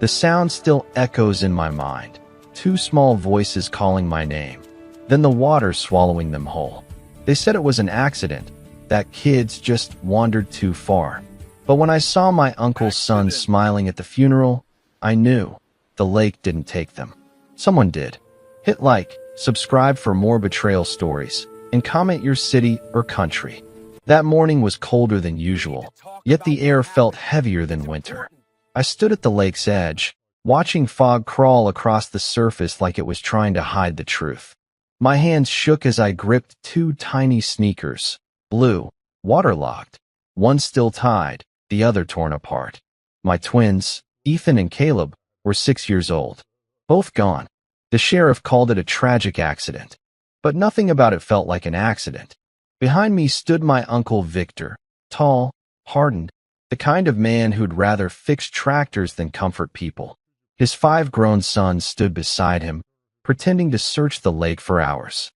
The sound still echoes in my mind. Two small voices calling my name, then the water swallowing them whole. They said it was an accident, that kids just wandered too far. But when I saw my uncle's son smiling at the funeral, I knew the lake didn't take them. Someone did. Hit like, subscribe for more betrayal stories, and comment your city or country. That morning was colder than usual, yet the air felt heavier than winter. I stood at the lake's edge, watching fog crawl across the surface like it was trying to hide the truth. My hands shook as I gripped two tiny sneakers, blue, waterlogged, one still tied, the other torn apart. My twins, Ethan and Caleb, were 6 years old. Both gone. The sheriff called it a tragic accident, but nothing about it felt like an accident. Behind me stood my uncle Victor, tall, hardened, the kind of man who'd rather fix tractors than comfort people. His 5 grown sons stood beside him, pretending to search the lake for hours.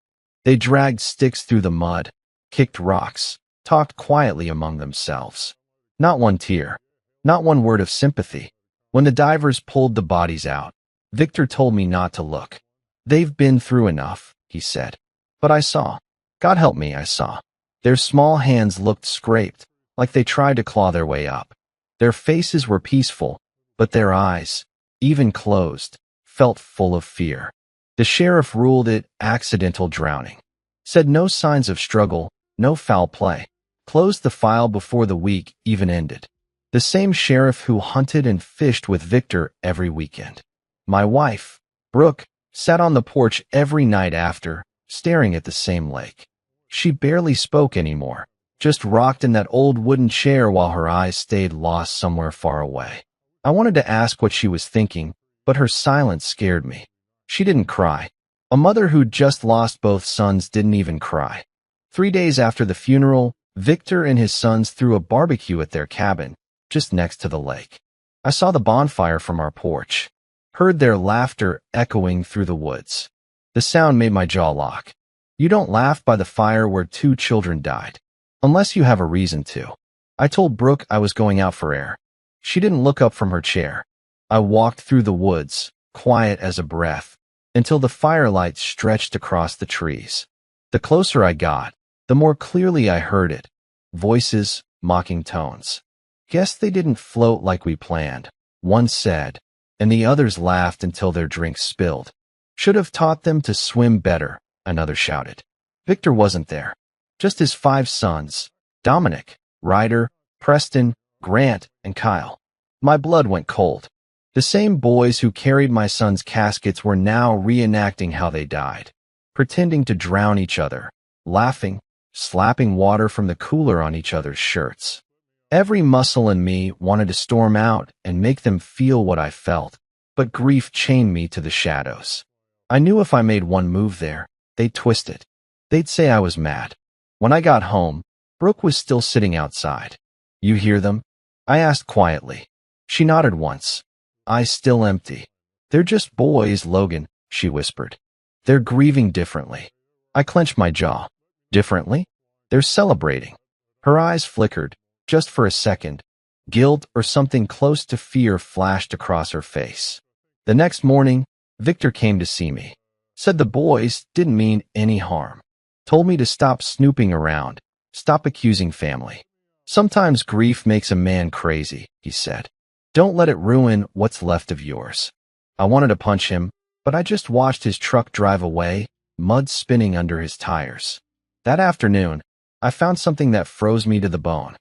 They dragged sticks through the mud, kicked rocks, talked quietly among themselves. Not one tear, not one word of sympathy. When the divers pulled the bodies out, Victor told me not to look. "They've been through enough," he said. But I saw. God help me, I saw. Their small hands looked scraped, like they tried to claw their way up. Their faces were peaceful, but their eyes, even closed, felt full of fear. The sheriff ruled it accidental drowning. Said no signs of struggle, no foul play. Closed the file before the week even ended. The same sheriff who hunted and fished with Victor every weekend. My wife, Brooke, sat on the porch every night after, staring at the same lake. She barely spoke anymore, just rocked in that old wooden chair while her eyes stayed lost somewhere far away. I wanted to ask what she was thinking, but her silence scared me. She didn't cry. A mother who'd just lost both sons didn't even cry. 3 days after the funeral, Victor and his sons threw a barbecue at their cabin, just next to the lake. I saw the bonfire from our porch, heard their laughter echoing through the woods. The sound made my jaw lock. You don't laugh by the fire where 2 children died, unless you have a reason to. I told Brooke I was going out for air. She didn't look up from her chair. I walked through the woods, quiet as a breath, until the firelight stretched across the trees. The closer I got, the more clearly I heard it. Voices, mocking tones. "Guess they didn't float like we planned," one said, and the others laughed until their drinks spilled. "Should have taught them to swim better," another shouted. Victor wasn't there. Just his 5 sons, Dominic, Ryder, Preston, Grant, and Kyle. My blood went cold. The same boys who carried my sons' caskets were now reenacting how they died, pretending to drown each other, laughing, slapping water from the cooler on each other's shirts. Every muscle in me wanted to storm out and make them feel what I felt, but grief chained me to the shadows. I knew if I made one move there, they'd twist it. They'd say I was mad. When I got home, Brooke was still sitting outside. "You hear them?" I asked quietly. She nodded once. Eyes still empty. "They're just boys, Logan," she whispered. "They're grieving differently." I clenched my jaw. Differently? They're celebrating. Her eyes flickered, just for a second. Guilt or something close to fear flashed across her face. The next morning, Victor came to see me. Said the boys didn't mean any harm. Told me to stop snooping around, stop accusing family. "Sometimes grief makes a man crazy," he said. "Don't let it ruin what's left of yours." I wanted to punch him, but I just watched his truck drive away, mud spinning under his tires. That afternoon, I found something that froze me to the bone.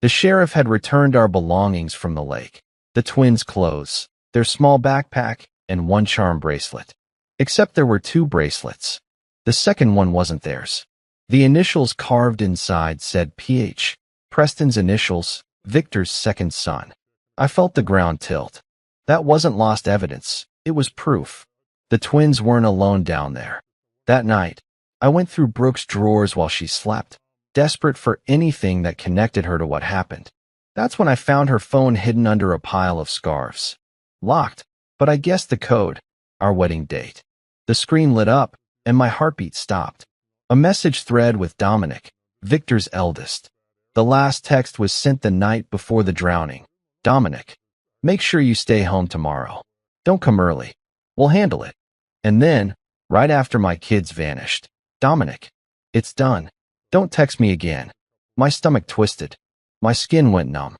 The sheriff had returned our belongings from the lake. The twins' clothes, their small backpack, and one charm bracelet. Except there were 2 bracelets. The second one wasn't theirs. The initials carved inside said PH, Preston's initials, Victor's second son. I felt the ground tilt. That wasn't lost evidence. It was proof. The twins weren't alone down there. That night, I went through Brooke's drawers while she slept, desperate for anything that connected her to what happened. That's when I found her phone hidden under a pile of scarves. Locked, but I guessed the code, our wedding date. The screen lit up, and my heartbeat stopped. A message thread with Dominic, Victor's eldest. The last text was sent the night before the drowning. "Dominic, Make sure you stay home tomorrow. Don't come early. We'll handle it. And then, right after my kids vanished, Dominic, it's done. Don't text me again. My stomach twisted. My skin went numb.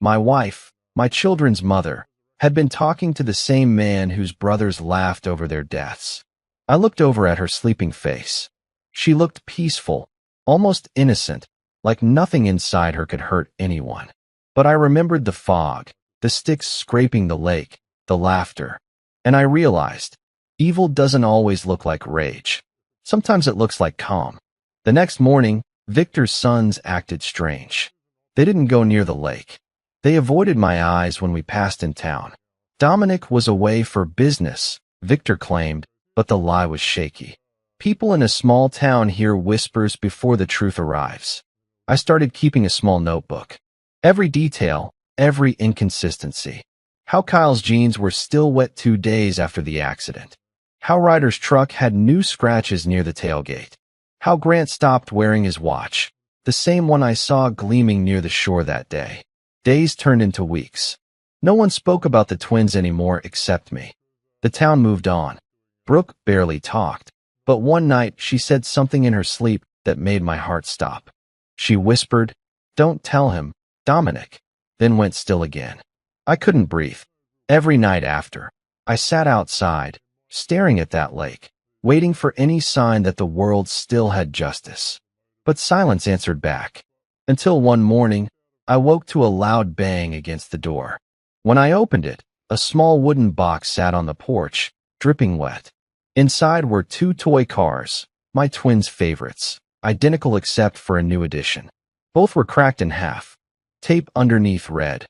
My wife, my children's mother, had been talking to the same man whose brothers laughed over their deaths. I looked over at her sleeping face. She looked peaceful, almost innocent, like nothing inside her could hurt anyone. But I remembered the fog, the sticks scraping the lake, the laughter. And I realized, evil doesn't always look like rage. Sometimes it looks like calm. The next morning, Victor's sons acted strange. They didn't go near the lake. They avoided my eyes when we passed in town. Dominic was away for business, Victor claimed, but the lie was shaky. People in a small town hear whispers before the truth arrives. I started keeping a small notebook. Every detail, every inconsistency. How Kyle's jeans were still wet 2 days after the accident. How Ryder's truck had new scratches near the tailgate. How Grant stopped wearing his watch, the same one I saw gleaming near the shore that day. Days turned into weeks. No one spoke about the twins anymore except me. The town moved on. Brooke barely talked, but one night she said something in her sleep that made my heart stop. She whispered, "Don't tell him, Dominic," then went still again. I couldn't breathe. Every night after, I sat outside, staring at that lake, waiting for any sign that the world still had justice. But silence answered back. Until one morning, I woke to a loud bang against the door. When I opened it, a small wooden box sat on the porch, dripping wet. Inside were 2 toy cars, my twins' favorites, identical except for a new addition. Both were cracked in half. Tape underneath read,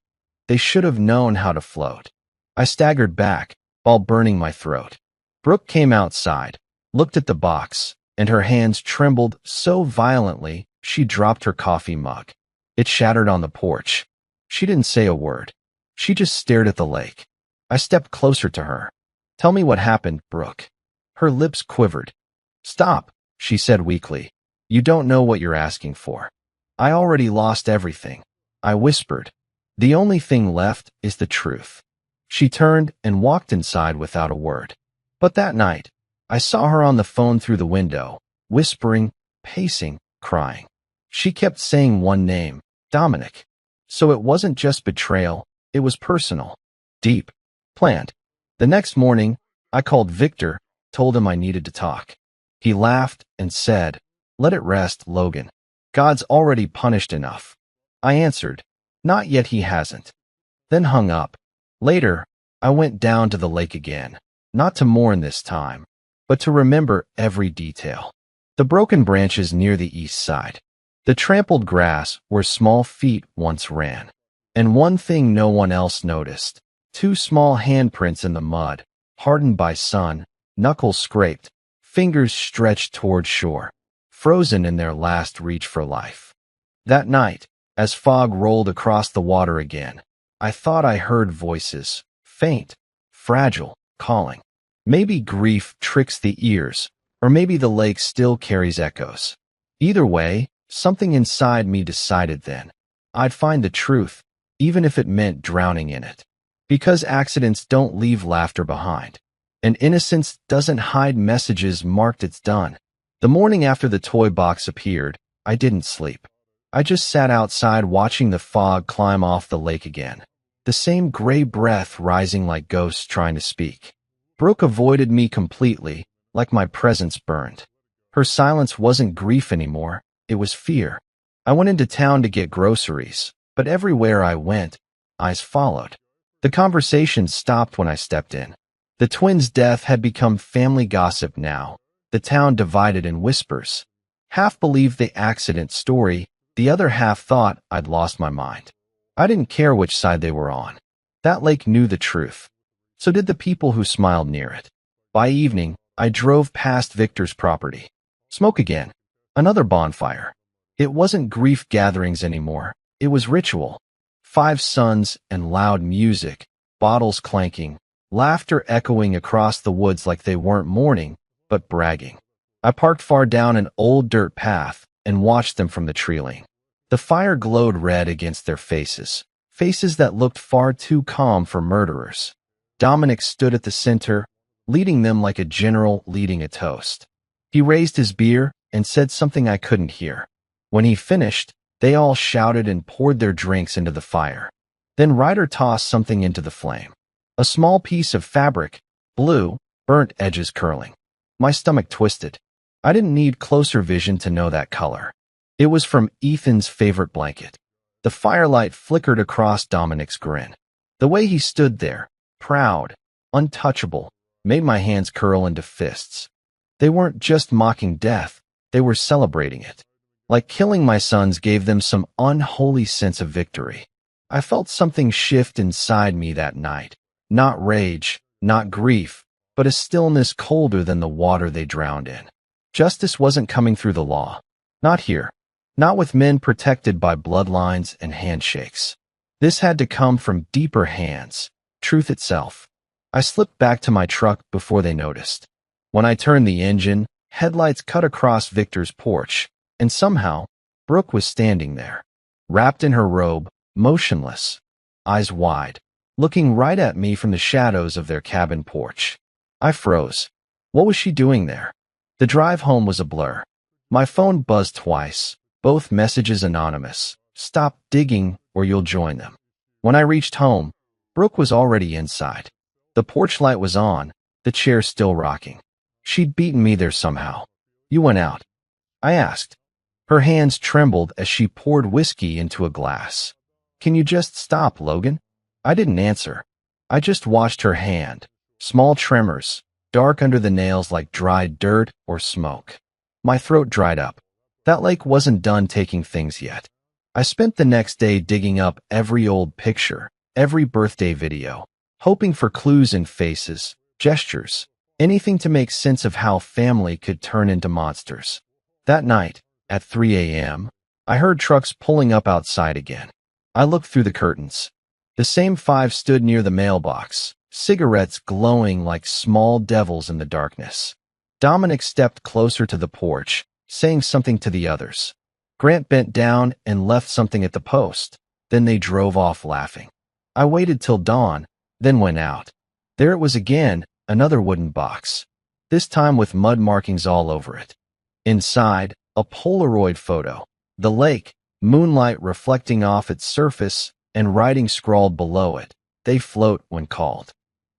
"They should have known how to float." I staggered back, while burning my throat. Brooke came outside, looked at the box, and her hands trembled so violently she dropped her coffee mug. It shattered on the porch. She didn't say a word. She just stared at the lake. I stepped closer to her. "Tell me what happened, Brooke." Her lips quivered. "Stop," she said weakly. "You don't know what you're asking for." "I already lost everything," I whispered. "The only thing left is the truth." She turned and walked inside without a word. But that night, I saw her on the phone through the window, whispering, pacing, crying. She kept saying one name, Dominic. So it wasn't just betrayal, it was personal, deep, planned. The next morning, I called Victor, told him I needed to talk. He laughed and said, "Let it rest, Logan. God's already punished enough." I answered, "Not yet, he hasn't." Then hung up. Later, I went down to the lake again, not to mourn this time, but to remember every detail. The broken branches near the east side. The trampled grass where small feet once ran. And one thing no one else noticed. 2 small handprints in the mud, hardened by sun, knuckles scraped, fingers stretched toward shore, frozen in their last reach for life. That night, as fog rolled across the water again, I thought I heard voices, faint, fragile, calling. Maybe grief tricks the ears, or maybe the lake still carries echoes. Either way, something inside me decided then. I'd find the truth, even if it meant drowning in it. Because accidents don't leave laughter behind. And innocence doesn't hide messages marked it's done. The morning after the toy box appeared, I didn't sleep. I just sat outside watching the fog climb off the lake again. The same gray breath rising like ghosts trying to speak. Brooke avoided me completely, like my presence burned. Her silence wasn't grief anymore, it was fear. I went into town to get groceries, but everywhere I went, eyes followed. The conversation stopped when I stepped in. The twins' death had become family gossip now, the town divided in whispers. Half believed the accident story, the other half thought I'd lost my mind. I didn't care which side they were on. That lake knew the truth. So did the people who smiled near it. By evening, I drove past Victor's property. Smoke again. Another bonfire. It wasn't grief gatherings anymore. It was ritual. 5 suns and loud music, bottles clanking, laughter echoing across the woods like they weren't mourning, but bragging. I parked far down an old dirt path and watched them from the tree line. The fire glowed red against their faces, faces that looked far too calm for murderers. Dominic stood at the center, leading them like a general leading a toast. He raised his beer and said something I couldn't hear. When he finished, they all shouted and poured their drinks into the fire. Then Ryder tossed something into the flame. A small piece of fabric, blue, burnt edges curling. My stomach twisted. I didn't need closer vision to know that color. It was from Ethan's favorite blanket. The firelight flickered across Dominic's grin. The way he stood there, proud, untouchable, made my hands curl into fists. They weren't just mocking death, they were celebrating it. Like killing my sons gave them some unholy sense of victory. I felt something shift inside me that night. Not rage, not grief, but a stillness colder than the water they drowned in. Justice wasn't coming through the law. Not here. Not with men protected by bloodlines and handshakes. This had to come from deeper hands, truth itself. I slipped back to my truck before they noticed. When I turned the engine, headlights cut across Victor's porch, and somehow, Brooke was standing there, wrapped in her robe, motionless, eyes wide, looking right at me from the shadows of their cabin porch. I froze. What was she doing there? The drive home was a blur. My phone buzzed twice, both messages anonymous. Stop digging or you'll join them. When I reached home, Brooke was already inside. The porch light was on, the chair still rocking. She'd beaten me there somehow. You went out? I asked. Her hands trembled as she poured whiskey into a glass. Can you just stop, Logan? I didn't answer. I just watched her hand. Small tremors, dark under the nails like dried dirt or smoke. My throat dried up. That lake wasn't done taking things yet. I spent the next day digging up every old picture, every birthday video, hoping for clues in faces, gestures, anything to make sense of how family could turn into monsters. That night, at 3 a.m., I heard trucks pulling up outside again. I looked through the curtains. The same 5 stood near the mailbox, cigarettes glowing like small devils in the darkness. Dominic stepped closer to the porch, saying something to the others. Grant bent down and left something at the post. Then they drove off laughing. I waited till dawn, then went out. There it was again, another wooden box, this time with mud markings all over it. Inside, a Polaroid photo. The lake, moonlight reflecting off its surface, and writing scrawled below it. They float when called.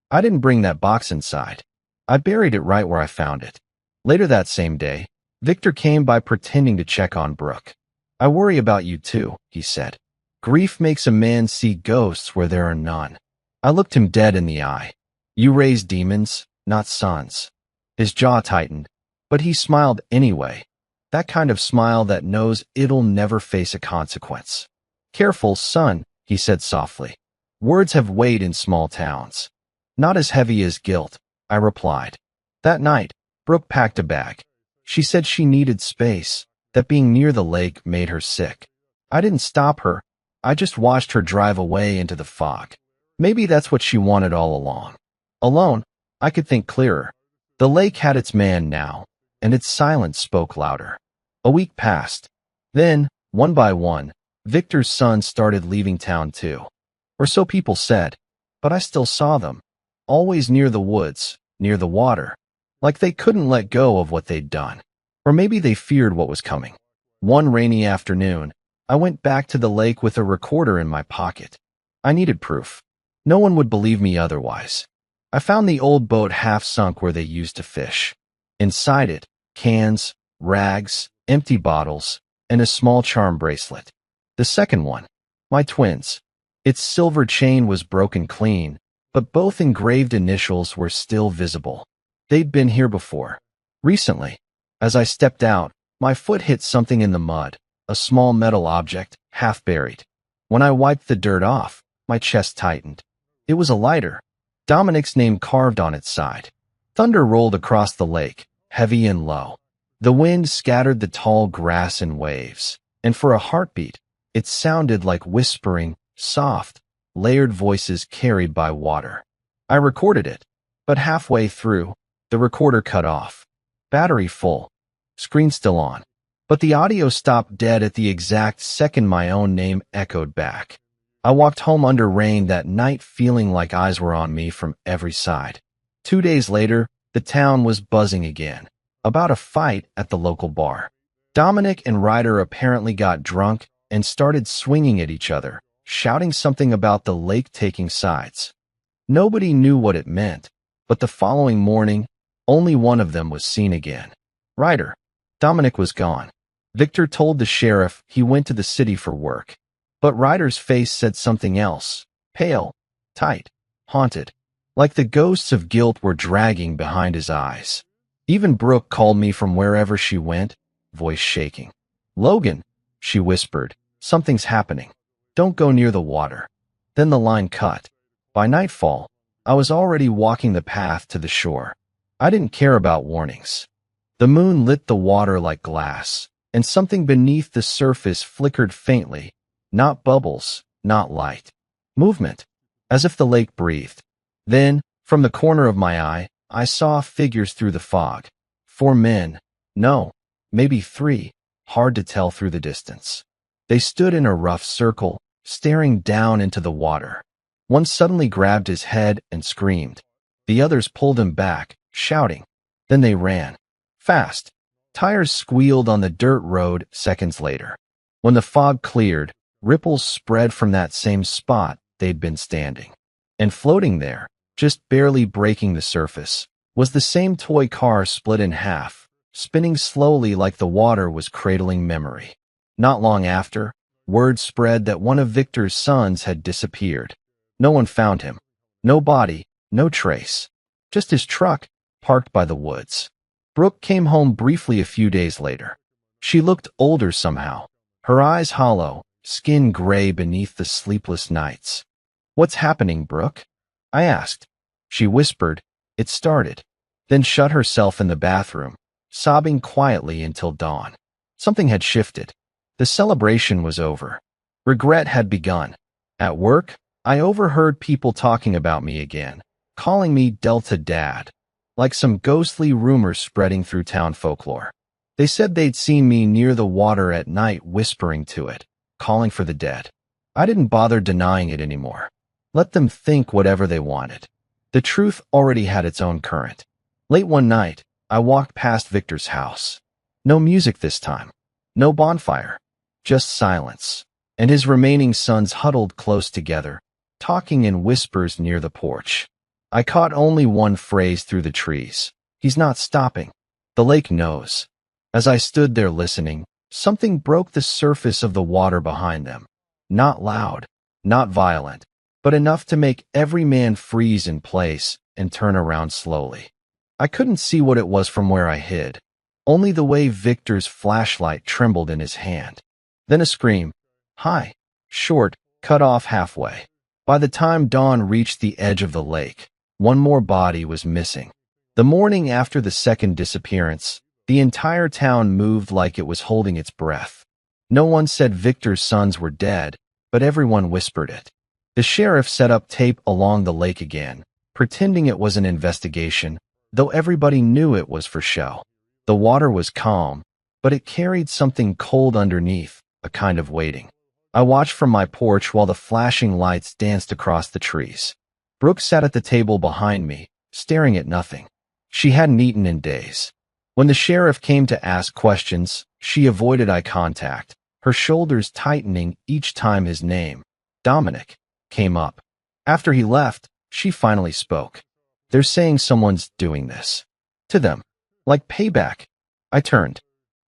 I didn't bring that box inside. I buried it right where I found it. Later that same day, Victor came by pretending to check on Brooke. I worry about you too, he said. Grief makes a man see ghosts where there are none. I looked him dead in the eye. You raise demons, not sons. His jaw tightened, but he smiled anyway. That kind of smile that knows it'll never face a consequence. Careful, son, he said softly. Words have weight in small towns. Not as heavy as guilt, I replied. That night, Brooke packed a bag. She said she needed space, that being near the lake made her sick. I didn't stop her. I just watched her drive away into the fog. Maybe that's what she wanted all along. Alone, I could think clearer. The lake had its man now, and its silence spoke louder. A week passed. Then, one by one, Victor's sons started leaving town too. Or so people said, but I still saw them. Always near the woods, near the water. Like they couldn't let go of what they'd done. Or maybe they feared what was coming. One rainy afternoon, I went back to the lake with a recorder in my pocket. I needed proof. No one would believe me otherwise. I found the old boat half sunk where they used to fish. Inside it, cans, rags, empty bottles, and a small charm bracelet. The second one, my twins. Its silver chain was broken clean, but both engraved initials were still visible. They'd been here before. Recently, as I stepped out, my foot hit something in the mud, a small metal object, half buried. When I wiped the dirt off, my chest tightened. It was a lighter, Dominic's name carved on its side. Thunder rolled across the lake, heavy and low. The wind scattered the tall grass in waves, and for a heartbeat, it sounded like whispering, soft, layered voices carried by water. I recorded it, but halfway through, the recorder cut off. Battery full. Screen still on. But the audio stopped dead at the exact second my own name echoed back. I walked home under rain that night feeling like eyes were on me from every side. 2 days later, the town was buzzing again about a fight at the local bar. Dominic and Ryder apparently got drunk and started swinging at each other, shouting something about the lake taking sides. Nobody knew what it meant, but the following morning, only one of them was seen again. Ryder. Dominic was gone. Victor told the sheriff he went to the city for work. But Ryder's face said something else. Pale, tight, haunted. Like the ghosts of guilt were dragging behind his eyes. Even Brooke called me from wherever she went, voice shaking. Logan, she whispered, something's happening. Don't go near the water. Then the line cut. By nightfall, I was already walking the path to the shore. I didn't care about warnings. The moon lit the water like glass, and something beneath the surface flickered faintly. Not bubbles, not light. Movement, as if the lake breathed. Then, from the corner of my eye, I saw figures through the fog. 4 men. No, maybe 3. Hard to tell through the distance. They stood in a rough circle, staring down into the water. One suddenly grabbed his head and screamed. The others pulled him back, shouting. Then they ran. Fast. Tires squealed on the dirt road seconds later. When the fog cleared, ripples spread from that same spot they'd been standing. And floating there, just barely breaking the surface, was the same toy car split in half, spinning slowly like the water was cradling memory. Not long after, word spread that one of Victor's sons had disappeared. No one found him. No body, no trace. Just his truck, parked by the woods. Brooke came home briefly a few days later. She looked older somehow, her eyes hollow, skin gray beneath the sleepless nights. What's happening, Brooke? I asked. She whispered, it started, then shut herself in the bathroom, sobbing quietly until dawn. Something had shifted. The celebration was over. Regret had begun. At work, I overheard people talking about me again, calling me Delta Dad, like some ghostly rumors spreading through town folklore. They said they'd seen me near the water at night whispering to it, calling for the dead. I didn't bother denying it anymore. Let them think whatever they wanted. The truth already had its own current. Late one night, I walked past Victor's house. No music this time. No bonfire. Just silence. And his remaining sons huddled close together, talking in whispers near the porch. I caught only one phrase through the trees. He's not stopping. The lake knows. As I stood there listening, something broke the surface of the water behind them. Not loud, not violent, but enough to make every man freeze in place and turn around slowly. I couldn't see what it was from where I hid, only the way Victor's flashlight trembled in his hand. Then a scream. High, short, cut off halfway. By the time dawn reached the edge of the lake, one more body was missing. The morning after the second disappearance, the entire town moved like it was holding its breath. No one said Victor's sons were dead, but everyone whispered it. The sheriff set up tape along the lake again, pretending it was an investigation, though everybody knew it was for show. The water was calm, but it carried something cold underneath, a kind of waiting. I watched from my porch while the flashing lights danced across the trees. Brooke sat at the table behind me, staring at nothing. She hadn't eaten in days. When the sheriff came to ask questions, she avoided eye contact, her shoulders tightening each time his name, Dominic, came up. After he left, she finally spoke. They're saying someone's doing this. To them. Like payback. I turned.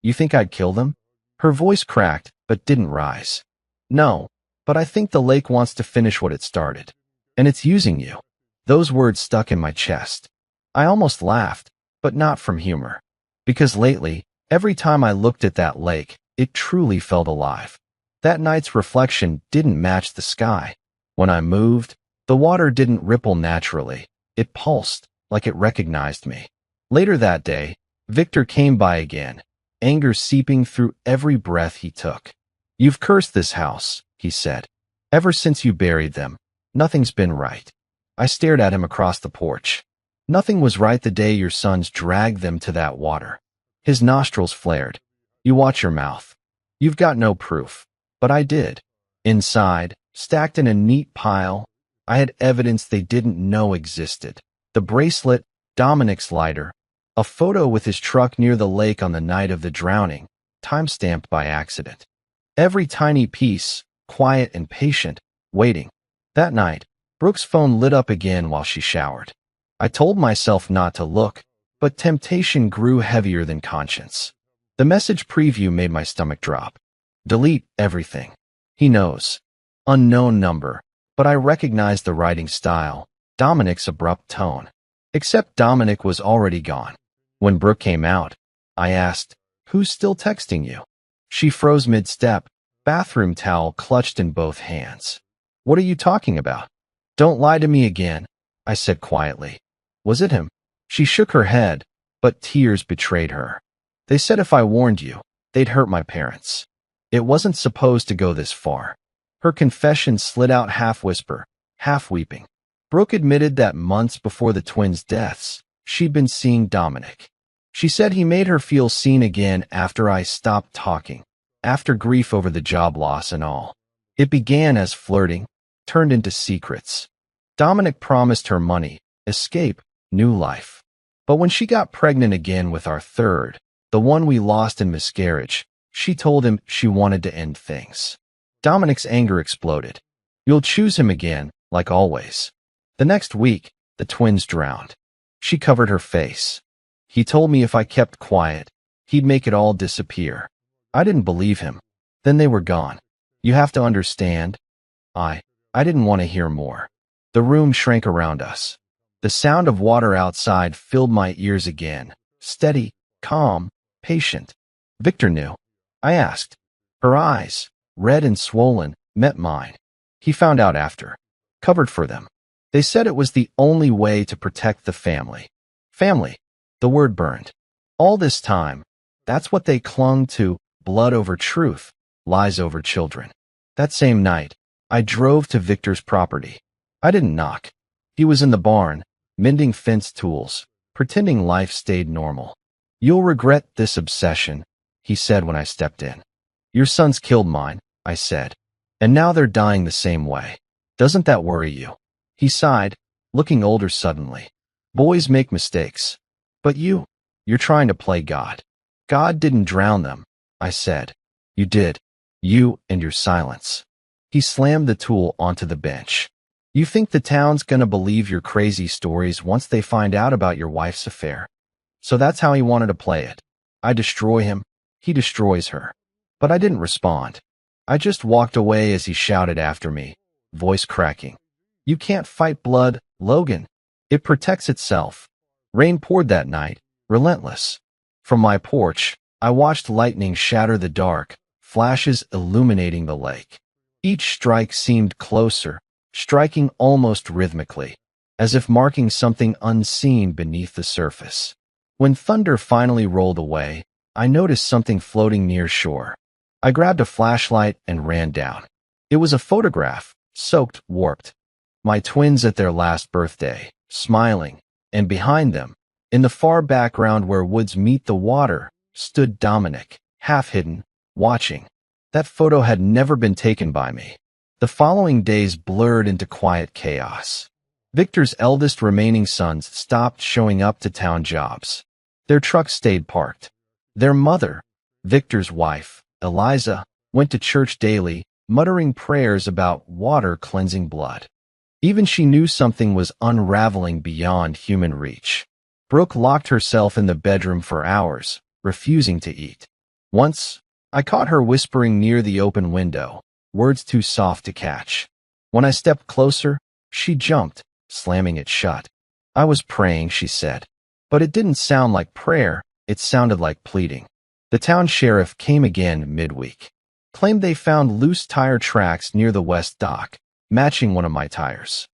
You think I'd kill them? Her voice cracked, but didn't rise. No, but I think the lake wants to finish what it started. And it's using you. Those words stuck in my chest. I almost laughed, but not from humor. Because lately, every time I looked at that lake, it truly felt alive. That night's reflection didn't match the sky. When I moved, the water didn't ripple naturally. It pulsed, like it recognized me. Later that day, Victor came by again, anger seeping through every breath he took. You've cursed this house, he said. Ever since you buried them, nothing's been right. I stared at him across the porch. Nothing was right the day your sons dragged them to that water. His nostrils flared. You watch your mouth. You've got no proof. But I did. Inside, stacked in a neat pile. I had evidence they didn't know existed. The bracelet, Dominic's lighter, a photo with his truck near the lake on the night of the drowning, time-stamped by accident. Every tiny piece, quiet and patient, waiting. That night, Brooke's phone lit up again while she showered. I told myself not to look, but temptation grew heavier than conscience. The message preview made my stomach drop. Delete everything. He knows. Unknown number, but I recognized the writing style, Dominic's abrupt tone. Except Dominic was already gone. When Brooke came out, I asked, "Who's still texting you?" She froze mid-step, bathroom towel clutched in both hands. "What are you talking about?" "Don't lie to me again," I said quietly. "Was it him?" She shook her head, but tears betrayed her. "They said if I warned you, they'd hurt my parents. It wasn't supposed to go this far." Her confession slid out half-whisper, half-weeping. Brooke admitted that months before the twins' deaths, she'd been seeing Dominic. She said he made her feel seen again after I stopped talking, after grief over the job loss and all. It began as flirting, turned into secrets. Dominic promised her money, escape, new life. But when she got pregnant again with our third, the one we lost in miscarriage, she told him she wanted to end things. Dominic's anger exploded. "You'll choose him again, like always." The next week, the twins drowned. She covered her face. "He told me if I kept quiet, he'd make it all disappear." I didn't believe him. Then they were gone. "You have to understand." I didn't want to hear more. The room shrank around us. The sound of water outside filled my ears again. Steady, calm, patient. "Victor knew?" I asked. Her eyes, red and swollen, met mine. "He found out after. Covered for them. They said it was the only way to protect the family." Family. The word burned. All this time, that's what they clung to, blood over truth, lies over children. That same night, I drove to Victor's property. I didn't knock. He was in the barn, mending fence tools, pretending life stayed normal. "You'll regret this obsession," he said when I stepped in. "Your sons killed mine," I said. "And now they're dying the same way. Doesn't that worry you?" He sighed, looking older suddenly. "Boys make mistakes. But you're trying to play God." "God didn't drown them," I said. "You did. You and your silence." He slammed the tool onto the bench. "You think the town's gonna believe your crazy stories once they find out about your wife's affair? So that's how he wanted to play it. I destroy him, he destroys her." But I didn't respond. I just walked away as he shouted after me, voice cracking. "You can't fight blood, Logan. It protects itself." Rain poured that night, relentless. From my porch, I watched lightning shatter the dark, flashes illuminating the lake. Each strike seemed closer, striking almost rhythmically, as if marking something unseen beneath the surface. When thunder finally rolled away, I noticed something floating near shore. I grabbed a flashlight and ran down. It was a photograph, soaked, warped. My twins at their last birthday, smiling, and behind them, in the far background where woods meet the water, stood Dominic, half hidden, watching. That photo had never been taken by me. The following days blurred into quiet chaos. Victor's eldest remaining sons stopped showing up to town jobs. Their trucks stayed parked. Their mother, Victor's wife, Eliza, went to church daily, muttering prayers about water cleansing blood. Even she knew something was unraveling beyond human reach. Brooke locked herself in the bedroom for hours, refusing to eat. Once, I caught her whispering near the open window, words too soft to catch. When I stepped closer, she jumped, slamming it shut. "I was praying," she said. But it didn't sound like prayer, it sounded like pleading. The town sheriff came again midweek. Claimed they found loose tire tracks near the west dock, matching one of my tires.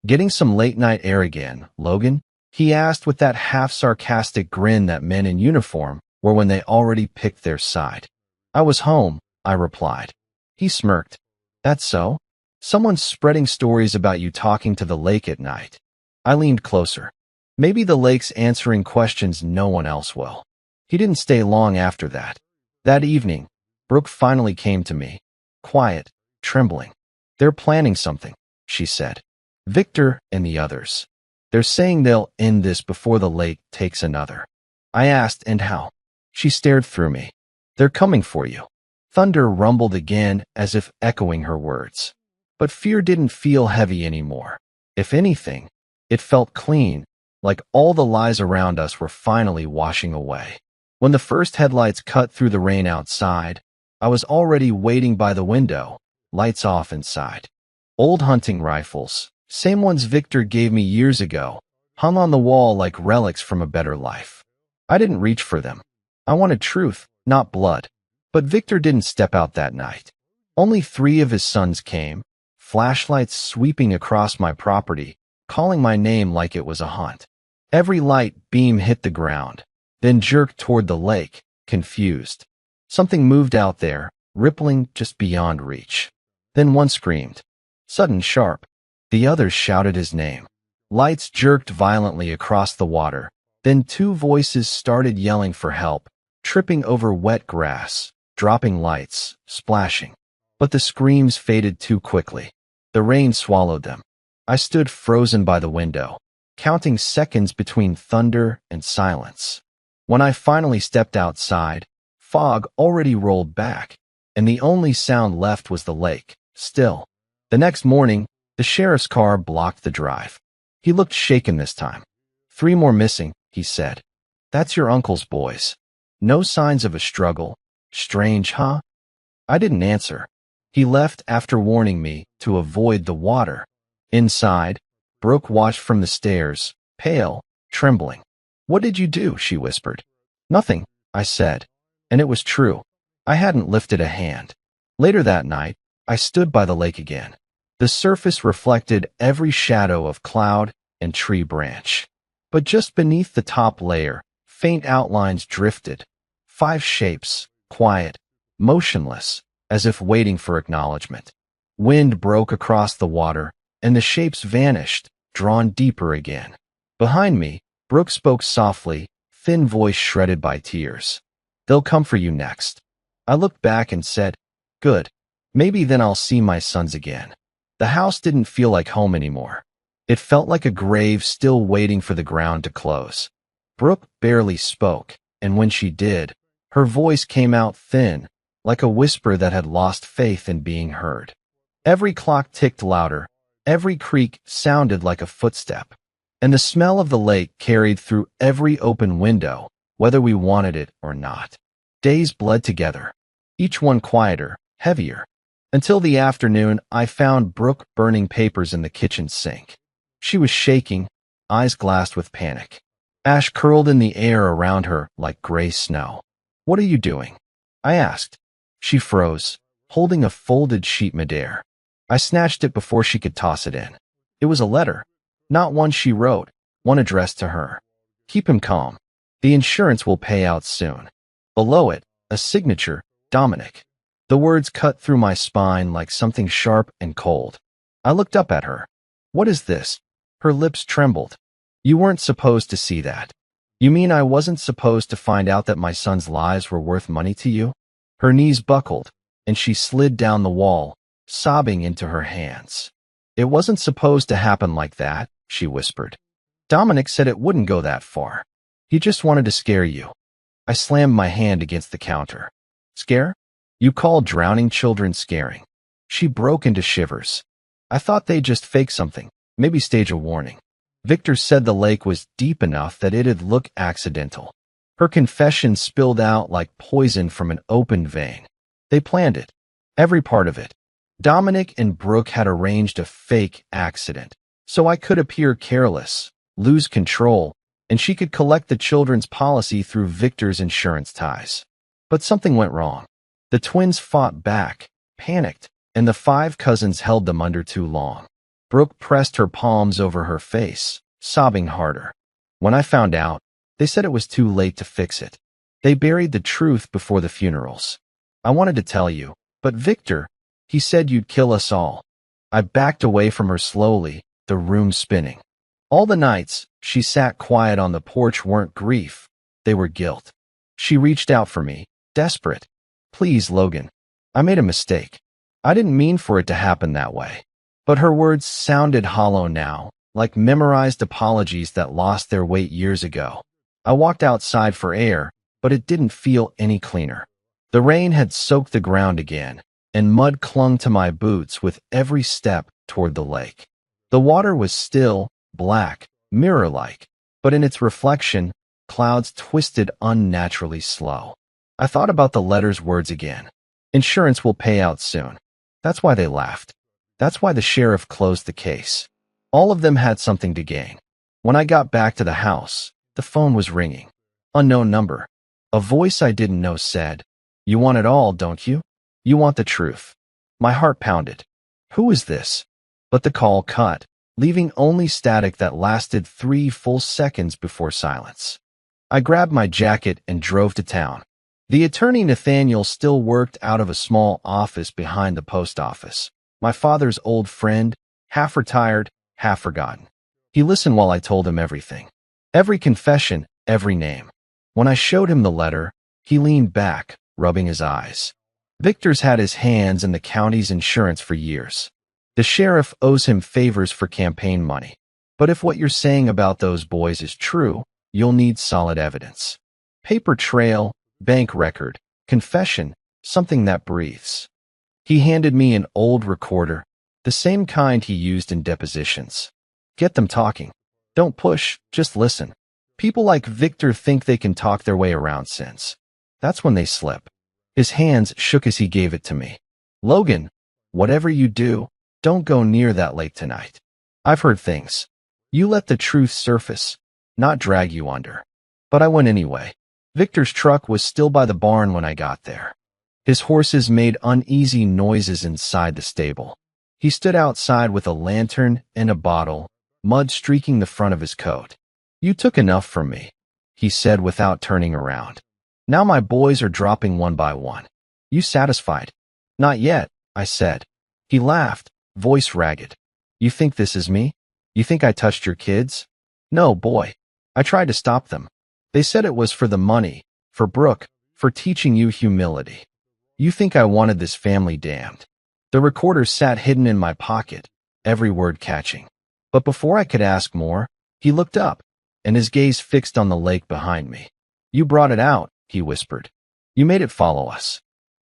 "Getting some late-night air again, Logan?" he asked with that half-sarcastic grin that men in uniform wore when they already picked their side. "I was home," I replied. He smirked. "That's so? Someone's spreading stories about you talking to the lake at night." I leaned closer. "Maybe the lake's answering questions no one else will." He didn't stay long after that. That evening, Brooke finally came to me, quiet, trembling. They're planning something, she said. Victor and the others. They're saying they'll end this before the lake takes another. I asked, and how? She stared through me. They're coming for you. Thunder rumbled again as if echoing her words. But fear didn't feel heavy anymore. If anything, it felt clean, like all the lies around us were finally washing away. When the first headlights cut through the rain outside, I was already waiting by the window, lights off inside. Old hunting rifles, same ones Victor gave me years ago, hung on the wall like relics from a better life. I didn't reach for them. I wanted truth, not blood. But Victor didn't step out that night. Only 3 of his sons came, flashlights sweeping across my property, calling my name like it was a hunt. Every light beam hit the ground, then jerked toward the lake, confused. Something moved out there, rippling just beyond reach. Then one screamed. Sudden, sharp. The others shouted his name. Lights jerked violently across the water. Then 2 voices started yelling for help, tripping over wet grass, dropping lights, splashing. But the screams faded too quickly. The rain swallowed them. I stood frozen by the window, counting seconds between thunder and silence. When I finally stepped outside, fog already rolled back, and the only sound left was the lake, still. The next morning, the sheriff's car blocked the drive. He looked shaken this time. 3 more missing, he said. That's your uncle's boys. No signs of a struggle. Strange, huh? I didn't answer. He left after warning me to avoid the water. Inside, Brooke watched from the stairs, pale, trembling. What did you do? She whispered. Nothing, I said. And it was true. I hadn't lifted a hand. Later that night, I stood by the lake again. The surface reflected every shadow of cloud and tree branch. But just beneath the top layer, faint outlines drifted. 5 shapes, quiet, motionless, as if waiting for acknowledgement. Wind broke across the water, and the shapes vanished, drawn deeper again. Behind me, Brooke spoke softly, thin voice shredded by tears. They'll come for you next. I looked back and said, good. Maybe then I'll see my sons again. The house didn't feel like home anymore. It felt like a grave still waiting for the ground to close. Brooke barely spoke, and when she did, her voice came out thin, like a whisper that had lost faith in being heard. Every clock ticked louder, every creak sounded like a footstep, and the smell of the lake carried through every open window, whether we wanted it or not. Days bled together, each one quieter, heavier. Until the afternoon, I found Brooke burning papers in the kitchen sink. She was shaking, eyes glassed with panic. Ash curled in the air around her like gray snow. What are you doing? I asked. She froze, holding a folded sheet midair. I snatched it before she could toss it in. It was a letter. Not one she wrote, one addressed to her. Keep him calm. The insurance will pay out soon. Below it, a signature, Dominic. The words cut through my spine like something sharp and cold. I looked up at her. What is this? Her lips trembled. You weren't supposed to see that. You mean I wasn't supposed to find out that my sons' lives were worth money to you? Her knees buckled, and she slid down the wall, sobbing into her hands. It wasn't supposed to happen like that, she whispered. Dominic said it wouldn't go that far. He just wanted to scare you. I slammed my hand against the counter. Scare? You call drowning children scaring. She broke into shivers. I thought they'd just fake something, maybe stage a warning. Victor said the lake was deep enough that it'd look accidental. Her confession spilled out like poison from an open vein. They planned it. Every part of it. Dominic and Brooke had arranged a fake accident, so I could appear careless, lose control, and she could collect the children's policy through Victor's insurance ties. But something went wrong. The twins fought back, panicked, and the 5 cousins held them under too long. Brooke pressed her palms over her face, sobbing harder. When I found out, they said it was too late to fix it. They buried the truth before the funerals. I wanted to tell you, but Victor, he said you'd kill us all. I backed away from her slowly, the room spinning. All the nights, she sat quiet on the porch weren't grief, they were guilt. She reached out for me, desperate. Please, Logan. I made a mistake. I didn't mean for it to happen that way. But her words sounded hollow now, like memorized apologies that lost their weight years ago. I walked outside for air, but it didn't feel any cleaner. The rain had soaked the ground again, and mud clung to my boots with every step toward the lake. The water was still, black, mirror-like, but in its reflection, clouds twisted unnaturally slow. I thought about the letter's words again. Insurance will pay out soon. That's why they laughed. That's why the sheriff closed the case. All of them had something to gain. When I got back to the house, the phone was ringing. Unknown number. A voice I didn't know said, "You want it all, don't you? You want the truth." My heart pounded. Who is this? But the call cut, leaving only static that lasted 3 full seconds before silence. I grabbed my jacket and drove to town. The attorney Nathaniel still worked out of a small office behind the post office. My father's old friend, half retired, half forgotten. He listened while I told him everything. Every confession, every name. When I showed him the letter, he leaned back, rubbing his eyes. Victor's had his hands in the county's insurance for years. The sheriff owes him favors for campaign money. But if what you're saying about those boys is true, you'll need solid evidence. Paper trail, bank record, confession, something that breathes. He handed me an old recorder, the same kind he used in depositions. Get them talking. Don't push, just listen. People like Victor think they can talk their way around sins. That's when they slip. His hands shook as he gave it to me. Logan, whatever you do, don't go near that lake tonight. I've heard things. You let the truth surface, not drag you under. But I went anyway. Victor's truck was still by the barn when I got there. His horses made uneasy noises inside the stable. He stood outside with a lantern and a bottle, mud streaking the front of his coat. "You took enough from me," he said without turning around. "Now my boys are dropping one by one. You satisfied?" "Not yet," I said. He laughed, voice ragged. "You think this is me? You think I touched your kids?" "No, boy. I tried to stop them. They said it was for the money, for Brooke, for teaching you humility. You think I wanted this family damned." The recorder sat hidden in my pocket, every word catching. But before I could ask more, he looked up, and his gaze fixed on the lake behind me. "You brought it out," he whispered. "You made it follow us."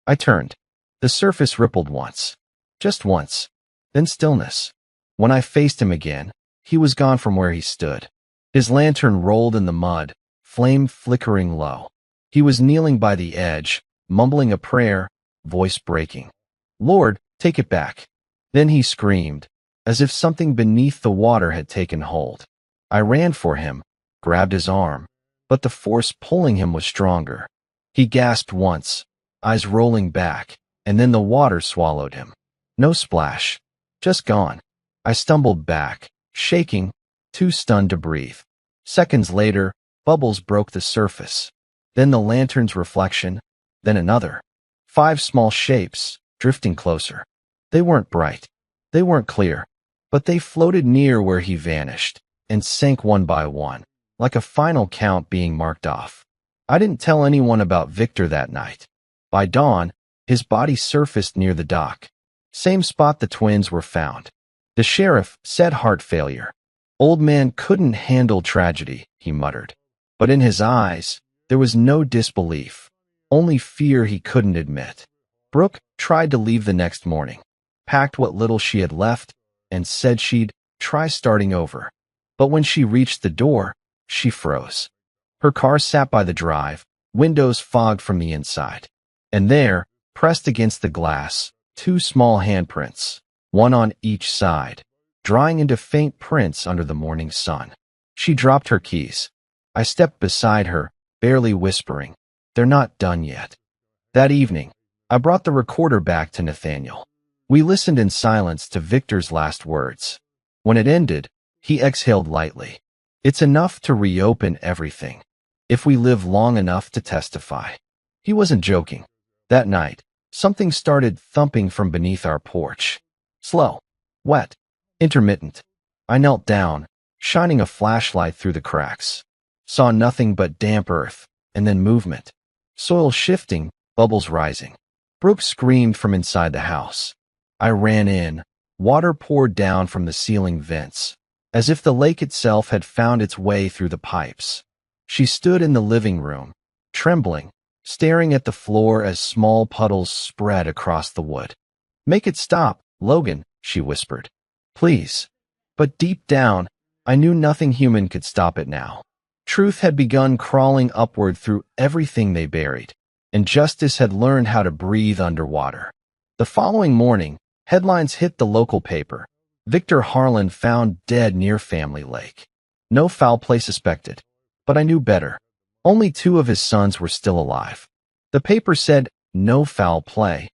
I turned. The surface rippled once. Just once. Then stillness. When I faced him again, he was gone from where he stood. His lantern rolled in the mud, flame flickering low. He was kneeling by the edge, mumbling a prayer, voice breaking. "Lord, take it back." Then he screamed, as if something beneath the water had taken hold. I ran for him, grabbed his arm, but the force pulling him was stronger. He gasped once, eyes rolling back, and then the water swallowed him. No splash, just gone. I stumbled back, shaking, too stunned to breathe. Seconds later, bubbles broke the surface. Then the lantern's reflection, then another. 5 small shapes, drifting closer. They weren't bright. They weren't clear. But they floated near where he vanished, and sank one by one, like a final count being marked off. I didn't tell anyone about Victor that night. By dawn, his body surfaced near the dock. Same spot the twins were found. The sheriff said heart failure. Old man couldn't handle tragedy, he muttered. But in his eyes, there was no disbelief, only fear he couldn't admit. Brooke tried to leave the next morning, packed what little she had left, and said she'd try starting over. But when she reached the door, she froze. Her car sat by the drive, windows fogged from the inside. And there, pressed against the glass, 2 small handprints, one on each side, drawing into faint prints under the morning sun. She dropped her keys. I stepped beside her, barely whispering, "They're not done yet." That evening, I brought the recorder back to Nathaniel. We listened in silence to Victor's last words. When it ended, he exhaled lightly. "It's enough to reopen everything, if we live long enough to testify." He wasn't joking. That night, something started thumping from beneath our porch. Slow, wet, intermittent. I knelt down, shining a flashlight through the cracks. Saw nothing but damp earth, and then movement. Soil shifting, bubbles rising. Brooke screamed from inside the house. I ran in. Water poured down from the ceiling vents, as if the lake itself had found its way through the pipes. She stood in the living room, trembling, staring at the floor as small puddles spread across the wood. "Make it stop, Logan," she whispered. "Please." But deep down, I knew nothing human could stop it now. Truth had begun crawling upward through everything they buried, and justice had learned how to breathe underwater. The following morning, headlines hit the local paper. Victor Harlan found dead near Family Lake. No foul play suspected. But I knew better. Only 2 of his sons were still alive. The paper said no foul play,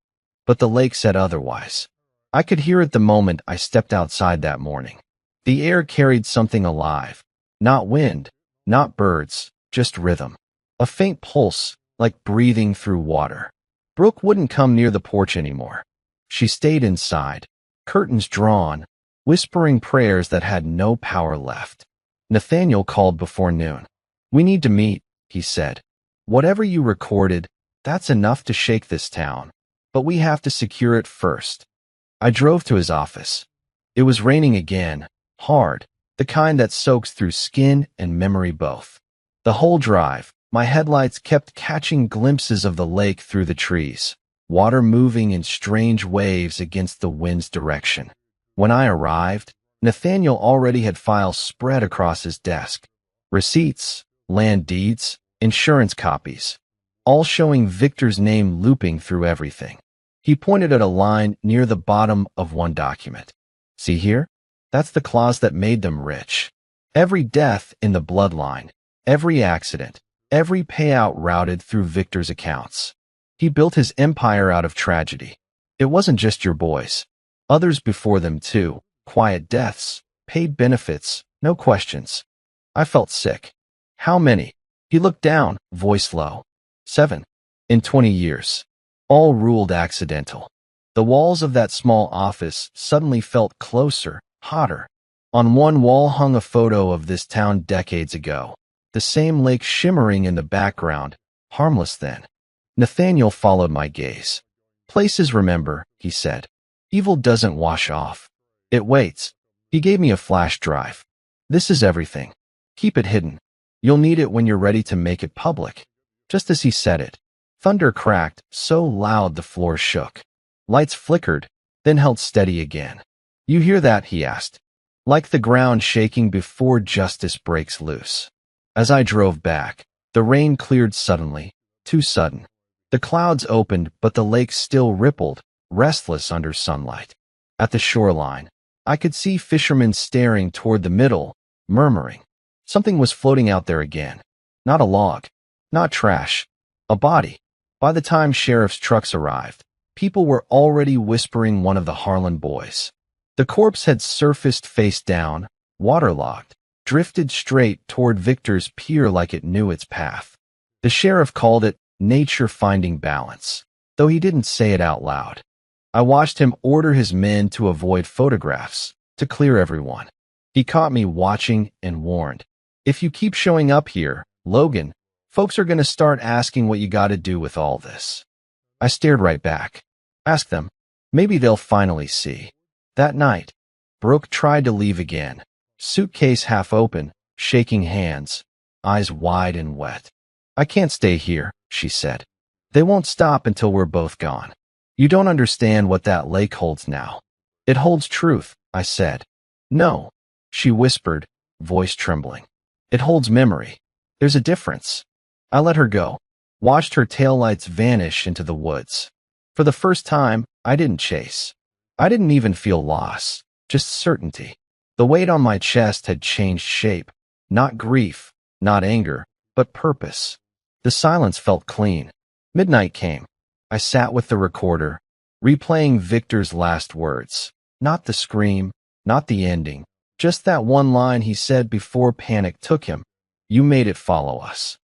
but the lake said otherwise. I could hear it the moment I stepped outside that morning. The air carried something alive. Not wind, not birds, just rhythm. A faint pulse, like breathing through water. Brooke wouldn't come near the porch anymore. She stayed inside, curtains drawn, whispering prayers that had no power left. Nathaniel called before noon. "We need to meet," he said. "Whatever you recorded, that's enough to shake this town. But we have to secure it first." I drove to his office. It was raining again, hard, the kind that soaks through skin and memory both. The whole drive, my headlights kept catching glimpses of the lake through the trees, water moving in strange waves against the wind's direction. When I arrived, Nathaniel already had files spread across his desk. Receipts, land deeds, insurance copies, all showing Victor's name looping through everything. He pointed at a line near the bottom of one document. "See here? That's the clause that made them rich. Every death in the bloodline, every accident, every payout routed through Victor's accounts. He built his empire out of tragedy. It wasn't just your boys. Others before them too. Quiet deaths, paid benefits, no questions." I felt sick. "How many?" He looked down, voice low. 7. In 20 years. All ruled accidental. The walls of that small office suddenly felt closer, hotter. On one wall hung a photo of this town decades ago. The same lake shimmering in the background, harmless then. Nathaniel followed my gaze. "Places remember," he said. "Evil doesn't wash off. It waits." He gave me a flash drive. "This is everything. Keep it hidden. You'll need it when you're ready to make it public." Just as he said it, thunder cracked so loud the floor shook. Lights flickered, then held steady again. "You hear that?" he asked. "Like the ground shaking before justice breaks loose." As I drove back, the rain cleared suddenly, too sudden. The clouds opened, but the lake still rippled, restless under sunlight. At the shoreline, I could see fishermen staring toward the middle, murmuring. Something was floating out there again. Not a log, not trash, a body. By the time sheriff's trucks arrived, people were already whispering one of the Harlan boys. The corpse had surfaced face down, waterlogged, drifted straight toward Victor's pier like it knew its path. The sheriff called it nature finding balance, though he didn't say it out loud. I watched him order his men to avoid photographs, to clear everyone. He caught me watching and warned. "If you keep showing up here, Logan, folks are going to start asking what you got to do with all this." I stared right back. "Ask them. Maybe they'll finally see." That night, Brooke tried to leave again, suitcase half open, shaking hands, eyes wide and wet. "I can't stay here," she said. "They won't stop until we're both gone. You don't understand what that lake holds now." "It holds truth," I said. "No," she whispered, voice trembling. "It holds memory. There's a difference." I let her go, watched her taillights vanish into the woods. For the first time, I didn't chase. I didn't even feel loss, just certainty. The weight on my chest had changed shape. Not grief, not anger, but purpose. The silence felt clean. Midnight came. I sat with the recorder, replaying Victor's last words. Not the scream, not the ending, just that one line he said before panic took him. "You made it follow us."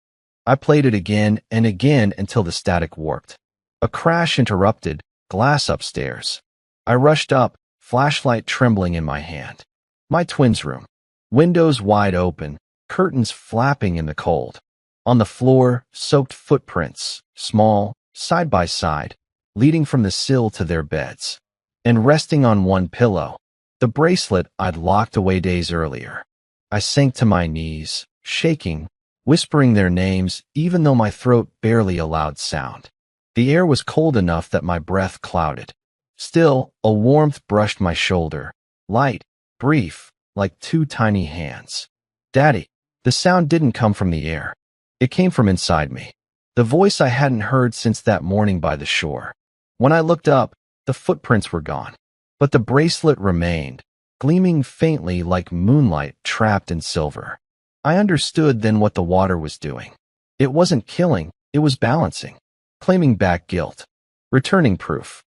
I played it again and again until the static warped. A crash interrupted, glass upstairs. I rushed up, flashlight trembling in my hand. My twins' room. Windows wide open, curtains flapping in the cold. On the floor, soaked footprints, small, side by side, leading from the sill to their beds. and resting on one pillow, the bracelet I'd locked away days earlier. I sank to my knees, shaking, whispering their names even though my throat barely allowed sound. The air was cold enough that my breath clouded. Still, a warmth brushed my shoulder, light, brief, like two tiny hands. Daddy. The sound didn't come from the air. It came from inside me. The voice I hadn't heard since that morning by the shore. When I looked up, the footprints were gone. But the bracelet remained, gleaming faintly like moonlight trapped in silver. I understood then what the water was doing. It wasn't killing, it was balancing, claiming back guilt, returning proof.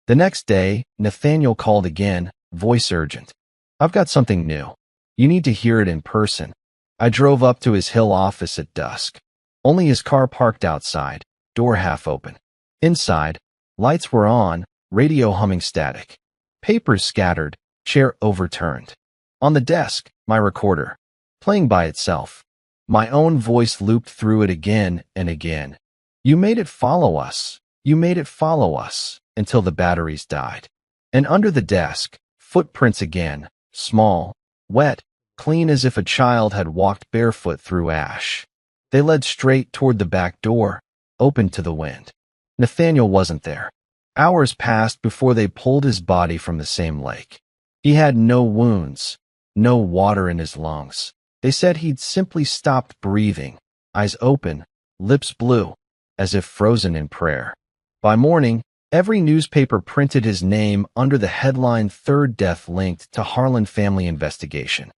The next day, Nathaniel called again, voice urgent. I've got something new. You need to hear it in person. I drove up to his Hill office at dusk. Only his car parked outside, door half open. Inside, lights were on, radio humming static. Papers scattered, chair overturned. On the desk, my recorder, playing by itself. My own voice looped through it again and again. You made it follow us. You made it follow us, until the batteries died. And under the desk, footprints again, small, wet, clean as if a child had walked barefoot through ash. They led straight toward the back door, open to the wind. Nathaniel wasn't there. Hours passed before they pulled his body from the same lake. He had no wounds, no water in his lungs. They said he'd simply stopped breathing, eyes open, lips blue, as if frozen in prayer. By morning, every newspaper printed his name under the headline "Third Death Linked to Harlan Family Investigation."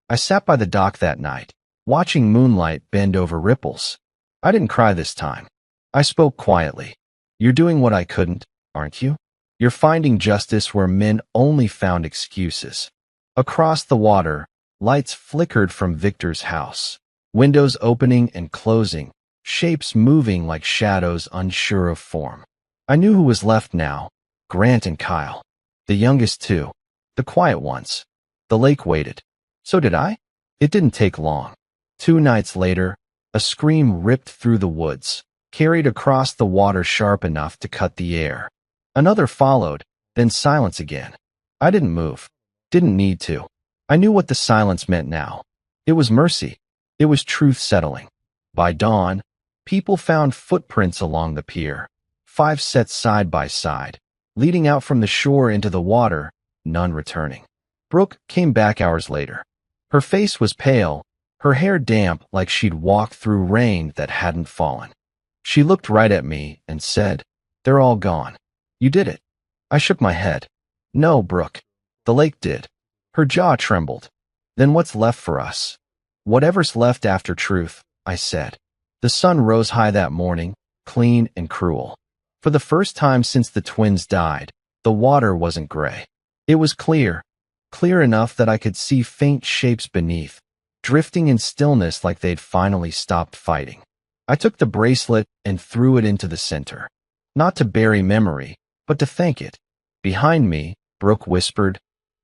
I sat by the dock that night, watching moonlight bend over ripples. I didn't cry this time. I spoke quietly. You're doing what I couldn't, aren't you? You're finding justice where men only found excuses. Across the water, lights flickered from Victor's house, windows opening and closing, shapes moving like shadows unsure of form. I knew who was left now, Grant and Kyle. The youngest two, the quiet ones. The lake waited. So did I. It didn't take long. 2 nights later, a scream ripped through the woods, carried across the water sharp enough to cut the air. Another followed, then silence again. I didn't move. Didn't need to. I knew what the silence meant now. It was mercy. It was truth settling. By dawn, people found footprints along the pier, 5 sets side by side, leading out from the shore into the water, none returning. Brooke came back hours later. Her face was pale, her hair damp like she'd walked through rain that hadn't fallen. She looked right at me and said, "They're all gone. You did it." I shook my head. No, Brooke. The lake did. Her jaw trembled. Then what's left for us? Whatever's left after truth, I said. The sun rose high that morning, clean and cruel. For the first time since the twins died, the water wasn't gray. It was clear, clear enough that I could see faint shapes beneath, drifting in stillness like they'd finally stopped fighting. I took the bracelet and threw it into the center. Not to bury memory, but to thank it. Behind me, Brooke whispered,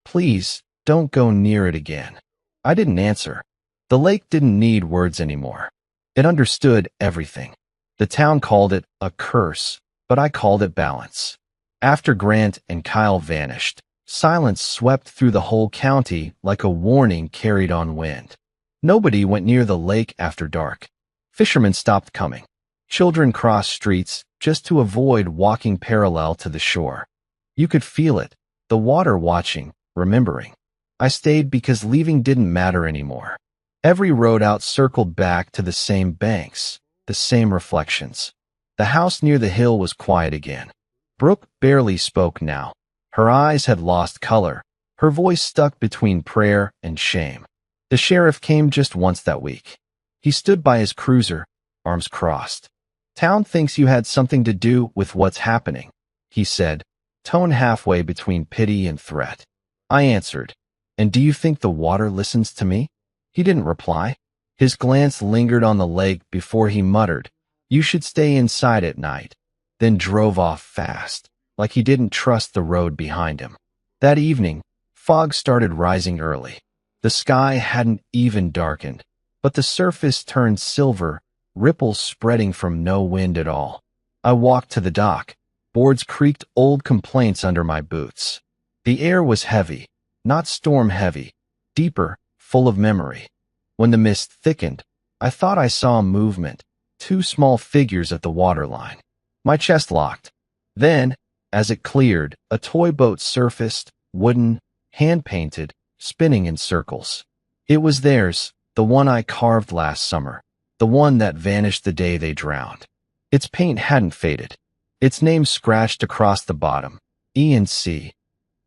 "Please, don't go near it again." I didn't answer. The lake didn't need words anymore. It understood everything. The town called it a curse, but I called it balance. After Grant and Kyle vanished, silence swept through the whole county like a warning carried on wind. Nobody went near the lake after dark. Fishermen stopped coming. Children crossed streets just to avoid walking parallel to the shore. You could feel it, the water watching, remembering. I stayed because leaving didn't matter anymore. Every road out circled back to the same banks, the same reflections. The house near the hill was quiet again. Brooke barely spoke now. Her eyes had lost color. Her voice stuck between prayer and shame. The sheriff came just once that week. He stood by his cruiser, arms crossed. "Town thinks you had something to do with what's happening," he said, tone halfway between pity and threat. I answered, "And do you think the water listens to me?" He didn't reply. His glance lingered on the lake before he muttered, "You should stay inside at night," then drove off fast, like he didn't trust the road behind him. That evening, fog started rising early. The sky hadn't even darkened, but the surface turned silver, ripples spreading from no wind at all. I walked to the dock. Boards creaked old complaints under my boots. The air was heavy, not storm-heavy, deeper, full of memory. When the mist thickened, I thought I saw movement, two small figures at the waterline. My chest locked. Then, as it cleared, a toy boat surfaced, wooden, hand-painted, spinning in circles. It was theirs, the one I carved last summer, the one that vanished the day they drowned. Its paint hadn't faded. Its name scratched across the bottom, E&C,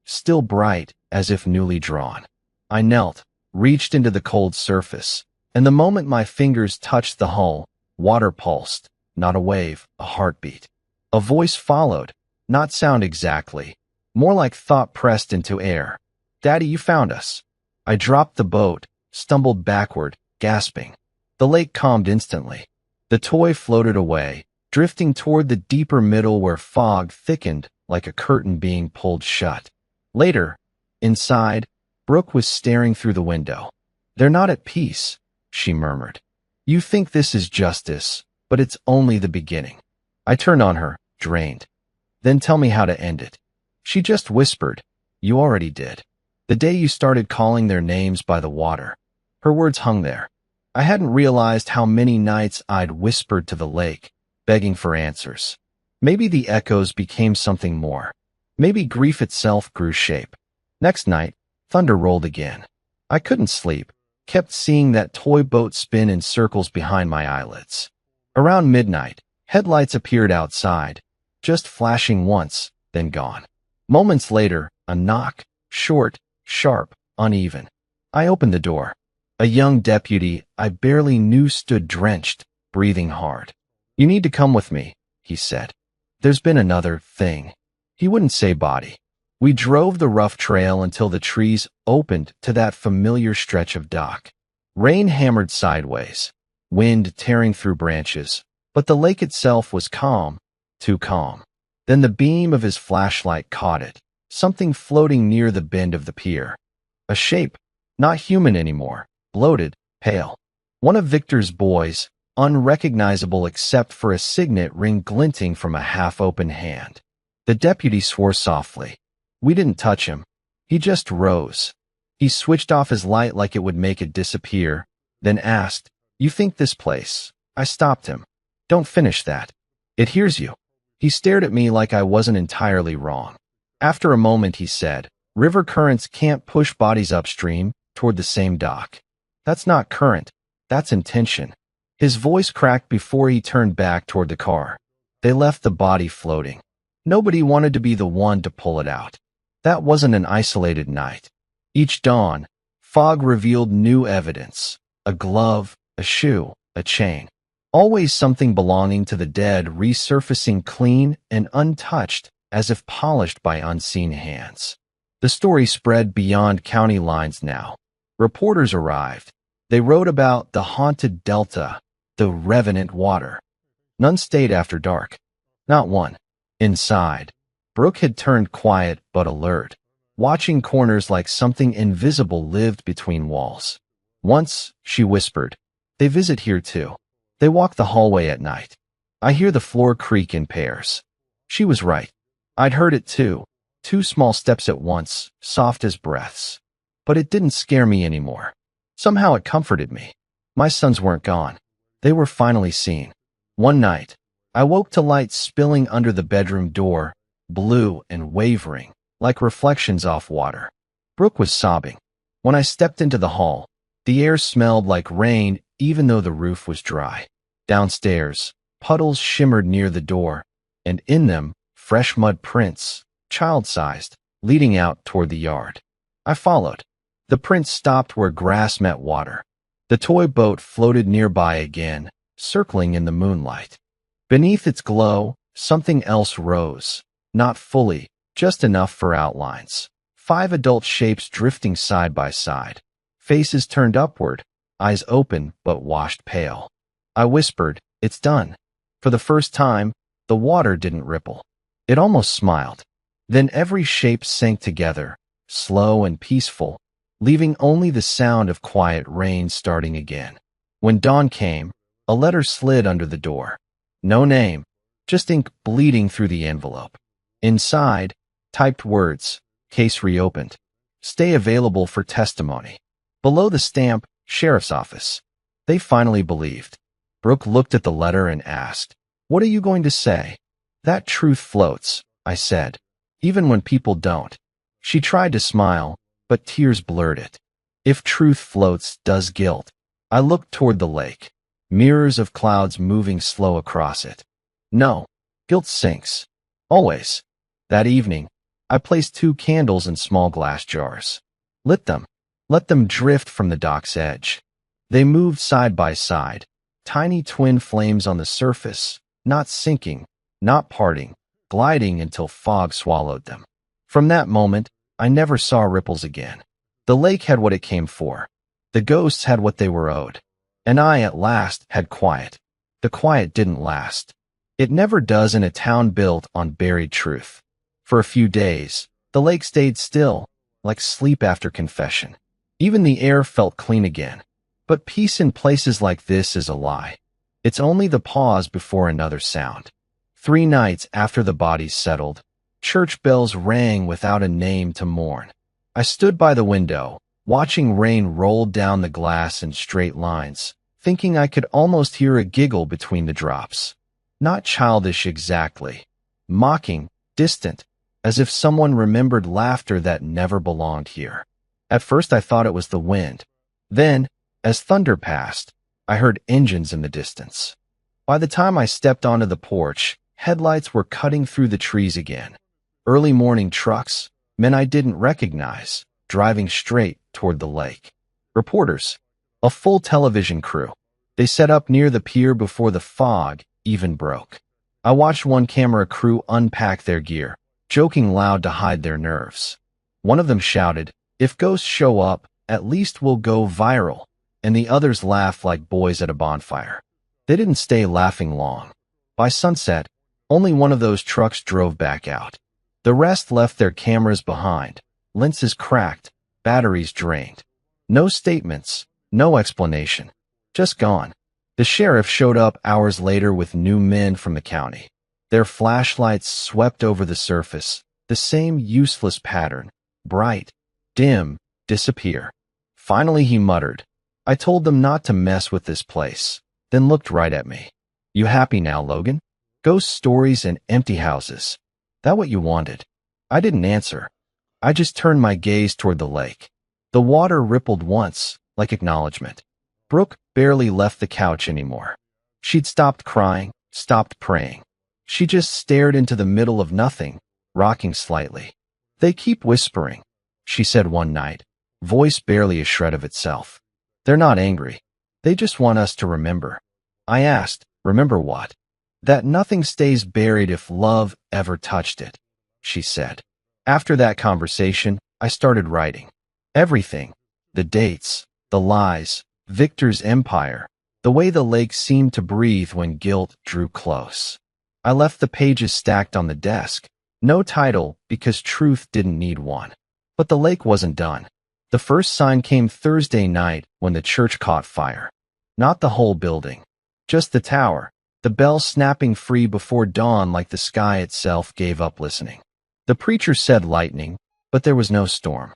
still bright, as if newly drawn. I knelt, reached into the cold surface, and the moment my fingers touched the hull, water pulsed, not a wave, a heartbeat. A voice followed, not sound exactly, more like thought pressed into air. "Daddy, you found us." I dropped the boat, stumbled backward, gasping. The lake calmed instantly. The toy floated away, drifting toward the deeper middle where fog thickened like a curtain being pulled shut. Later, inside, Brooke was staring through the window. "They're not at peace," she murmured. "You think this is justice, but it's only the beginning." I turned on her, drained. "Then tell me how to end it." She just whispered, "You already did. The day you started calling their names by the water." Her words hung there. I hadn't realized how many nights I'd whispered to the lake, begging for answers. Maybe the echoes became something more. Maybe grief itself grew shape. Next night, thunder rolled again. I couldn't sleep, kept seeing that toy boat spin in circles behind my eyelids. Around midnight, headlights appeared outside, just flashing once, then gone. Moments later, a knock, short, sharp, uneven. I opened the door. A young deputy I barely knew stood drenched, breathing hard. "You need to come with me," he said. "There's been another thing." He wouldn't say body. We drove the rough trail until the trees opened to that familiar stretch of dock. Rain hammered sideways, wind tearing through branches, but the lake itself was calm, too calm. Then the beam of his flashlight caught it, something floating near the bend of the pier. A shape, not human anymore, bloated, pale. One of Victor's boys, unrecognizable except for a signet ring glinting from a half-open hand. The deputy swore softly. We didn't touch him. He just rose. He switched off his light like it would make it disappear, then asked, "You think this place?" I stopped him. "Don't finish that. It hears you." He stared at me like I wasn't entirely wrong. After a moment he said, "River currents can't push bodies upstream, toward the same dock. That's not current. That's intention." His voice cracked before he turned back toward the car. "They left the body floating. Nobody wanted to be the one to pull it out. That wasn't an isolated night. Each dawn, fog revealed new evidence. A glove, a shoe, a chain. Always something belonging to the dead resurfacing clean and untouched, as if polished by unseen hands. The story spread beyond county lines now. Reporters arrived. They wrote about the haunted delta, the revenant water. None stayed after dark. Not one. Inside, Brooke had turned quiet but alert, watching corners like something invisible lived between walls. Once, she whispered, "They visit here too. They walk the hallway at night. I hear the floor creak in pairs." She was right. I'd heard it too. Two small steps at once, soft as breaths. But it didn't scare me anymore. Somehow it comforted me. My sons weren't gone. They were finally seen. One night, I woke to light spilling under the bedroom door, blue and wavering, like reflections off water. Brooke was sobbing. When I stepped into the hall, the air smelled like rain even though the roof was dry. Downstairs, puddles shimmered near the door, and in them, fresh mud prints, child-sized, leading out toward the yard. I followed. The prints stopped where grass met water. The toy boat floated nearby again, circling in the moonlight. Beneath its glow, something else rose. Not fully, just enough for outlines. 5 adult shapes drifting side by side. Faces turned upward, eyes open but washed pale. I whispered, "It's done." For the first time, the water didn't ripple. It almost smiled. Then every shape sank together, slow and peaceful, leaving only the sound of quiet rain starting again. When dawn came, a letter slid under the door. No name, just ink bleeding through the envelope. Inside, typed words, Case reopened. Stay available for testimony. Below the stamp, Sheriff's Office. They finally believed. Brooke looked at the letter and asked, "What are you going to say?" "That truth floats," I said, "even when people don't." She tried to smile, but tears blurred it. If truth floats, does guilt? I looked toward the lake. Mirrors of clouds moving slow across it. No, guilt sinks. Always. That evening, I placed 2 candles in small glass jars. Lit them. Let them drift from the dock's edge. They moved side by side, tiny twin flames on the surface, not sinking, not parting, gliding until fog swallowed them. From that moment, I never saw ripples again. The lake had what it came for. The ghosts had what they were owed. And I, at last, had quiet. The quiet didn't last. It never does in a town built on buried truth. For a few days, the lake stayed still, like sleep after confession. Even the air felt clean again. But peace in places like this is a lie. It's only the pause before another sound. 3 nights after the bodies settled, church bells rang without a name to mourn. I stood by the window, watching rain roll down the glass in straight lines, thinking I could almost hear a giggle between the drops. Not childish exactly. Mocking, distant, as if someone remembered laughter that never belonged here. At first I thought it was the wind. Then, as thunder passed, I heard engines in the distance. By the time I stepped onto the porch, headlights were cutting through the trees again. Early morning trucks, men I didn't recognize, driving straight toward the lake. Reporters, a full television crew. They set up near the pier before the fog even broke. I watched one camera crew unpack their gear, joking loud to hide their nerves. One of them shouted, "If ghosts show up, at least we'll go viral," and the others laughed like boys at a bonfire. They didn't stay laughing long. By sunset, only one of those trucks drove back out. The rest left their cameras behind, lenses cracked, batteries drained. No statements, no explanation. Just gone. The sheriff showed up hours later with new men from the county. Their flashlights swept over the surface, the same useless pattern. Bright, dim, disappear. Finally he muttered, "I told them not to mess with this place," then looked right at me. "You happy now, Logan? Ghost stories and empty houses. That what you wanted?" I didn't answer. I just turned my gaze toward the lake. The water rippled once, like acknowledgement. Brooke barely left the couch anymore. She'd stopped crying, stopped praying. She just stared into the middle of nothing, rocking slightly. "They keep whispering," she said one night, voice barely a shred of itself. "They're not angry. They just want us to remember." I asked, "Remember what?" "That nothing stays buried if love ever touched it," she said. After that conversation, I started writing. Everything. The dates, the lies, Victor's empire, the way the lake seemed to breathe when guilt drew close. I left the pages stacked on the desk. No title, because truth didn't need one. But the lake wasn't done. The first sign came Thursday night when the church caught fire. Not the whole building. Just the tower, the bell snapping free before dawn like the sky itself gave up listening. The preacher said lightning, but there was no storm.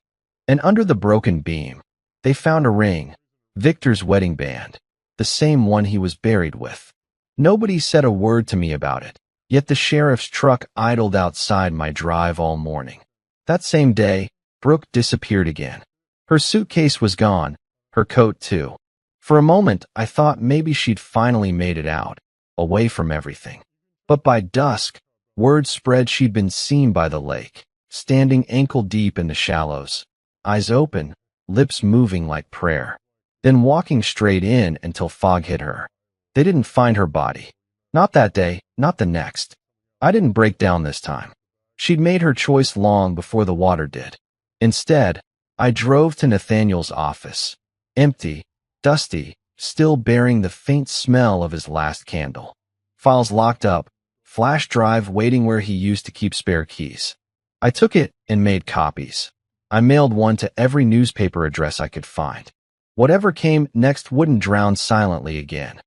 And under the broken beam, they found a ring, Victor's wedding band, the same one he was buried with. Nobody said a word to me about it, yet the sheriff's truck idled outside my drive all morning. That same day, Brooke disappeared again. Her suitcase was gone, her coat too. For a moment, I thought maybe she'd finally made it out, away from everything. But by dusk, word spread she'd been seen by the lake, standing ankle-deep in the shallows, eyes open, lips moving like prayer. Then walking straight in until fog hit her. They didn't find her body. Not that day, not the next. I didn't break down this time. She'd made her choice long before the water did. Instead, I drove to Nathaniel's office. Empty, dusty, still bearing the faint smell of his last candle. Files locked up, flash drive waiting where he used to keep spare keys. I took it and made copies. I mailed one to every newspaper address I could find. Whatever came next wouldn't drown silently again.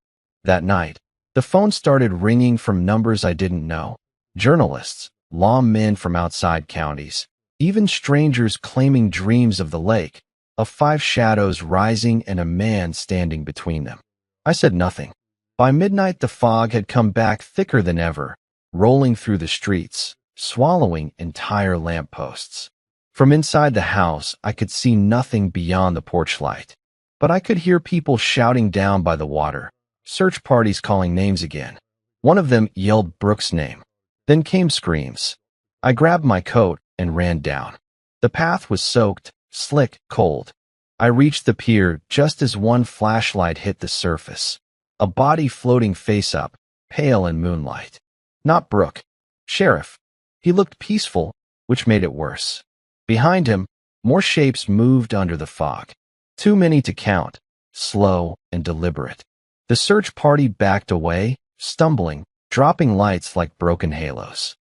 That night, the phone started ringing from numbers I didn't know. Journalists, lawmen from outside counties, even strangers claiming dreams of the lake, of 5 shadows rising and a man standing between them. I said nothing. By midnight, the fog had come back thicker than ever, rolling through the streets, swallowing entire lampposts. From inside the house, I could see nothing beyond the porch light. But I could hear people shouting down by the water, search parties calling names again. One of them yelled Brooke's name. Then came screams. I grabbed my coat and ran down. The path was soaked, slick, cold. I reached the pier just as one flashlight hit the surface. A body floating face up, pale in moonlight. Not Brooke. Sheriff. He looked peaceful, which made it worse. Behind him, more shapes moved under the fog. Too many to count, slow and deliberate. The search party backed away, stumbling, dropping lights like broken halos.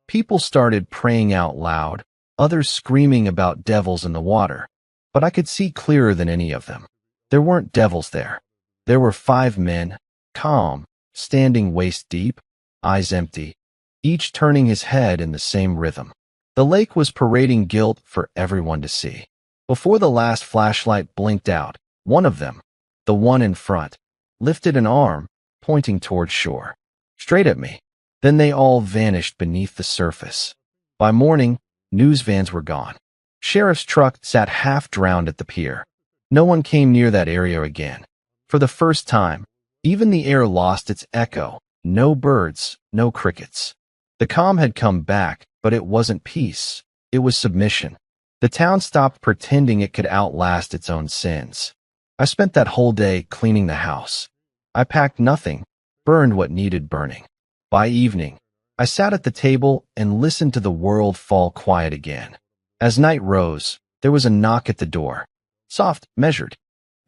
People started praying out loud, others screaming about devils in the water. But I could see clearer than any of them. There weren't devils there. There were 5 men, calm, standing waist deep, eyes empty, each turning his head in the same rhythm. The lake was parading guilt for everyone to see. Before the last flashlight blinked out, one of them, the one in front, lifted an arm, pointing toward shore. Straight at me. Then they all vanished beneath the surface. By morning, news vans were gone. Sheriff's truck sat half-drowned at the pier. No one came near that area again. For the first time, even the air lost its echo. No birds, no crickets. The calm had come back, but it wasn't peace. It was submission. The town stopped pretending it could outlast its own sins. I spent that whole day cleaning the house. I packed nothing, burned what needed burning. By evening, I sat at the table and listened to the world fall quiet again. As night rose, there was a knock at the door. Soft, measured.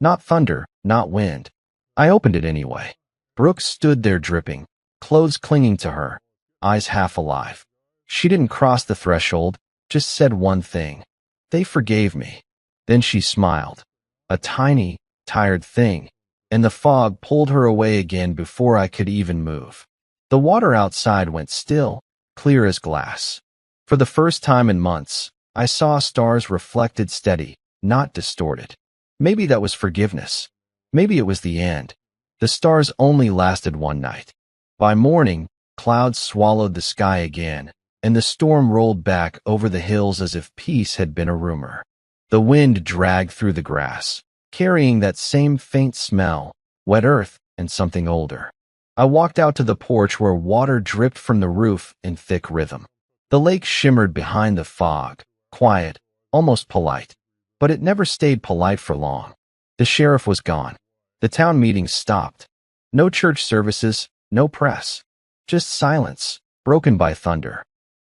Not thunder, not wind. I opened it anyway. Brooke stood there dripping, clothes clinging to her, eyes half alive. She didn't cross the threshold, just said one thing. They forgave me. Then she smiled. A tiny, tired thing, and the fog pulled her away again before I could even move. The water outside went still, clear as glass. For the first time in months, I saw stars reflected steady, not distorted. Maybe that was forgiveness. Maybe it was the end. The stars only lasted one night. By morning, clouds swallowed the sky again, and the storm rolled back over the hills as if peace had been a rumor. The wind dragged through the grass, carrying that same faint smell, wet earth and something older. I walked out to the porch where water dripped from the roof in thick rhythm. The lake shimmered behind the fog, quiet, almost polite. But it never stayed polite for long. The sheriff was gone. The town meeting stopped. No church services, no press. Just silence, broken by thunder.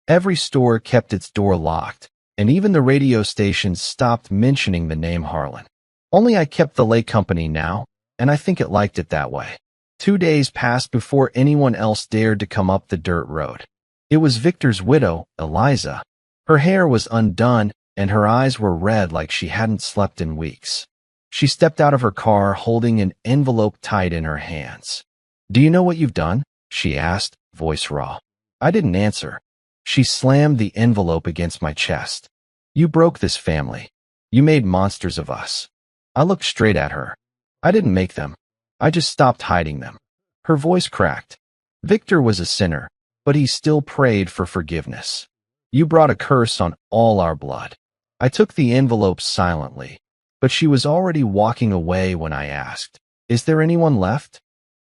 Every store kept its door locked, and even the radio stations stopped mentioning the name Harlan. Only I kept the lake company now, and I think it liked it that way. 2 days passed before anyone else dared to come up the dirt road. It was Victor's widow, Eliza. Her hair was undone, and her eyes were red like she hadn't slept in weeks. She stepped out of her car holding an envelope tight in her hands. "Do you know what you've done?" she asked, voice raw. I didn't answer. She slammed the envelope against my chest. "You broke this family. You made monsters of us." I looked straight at her. "I didn't make them. I just stopped hiding them." Her voice cracked. "Victor was a sinner, but he still prayed for forgiveness. You brought a curse on all our blood." I took the envelope silently, but she was already walking away when I asked, "Is there anyone left?"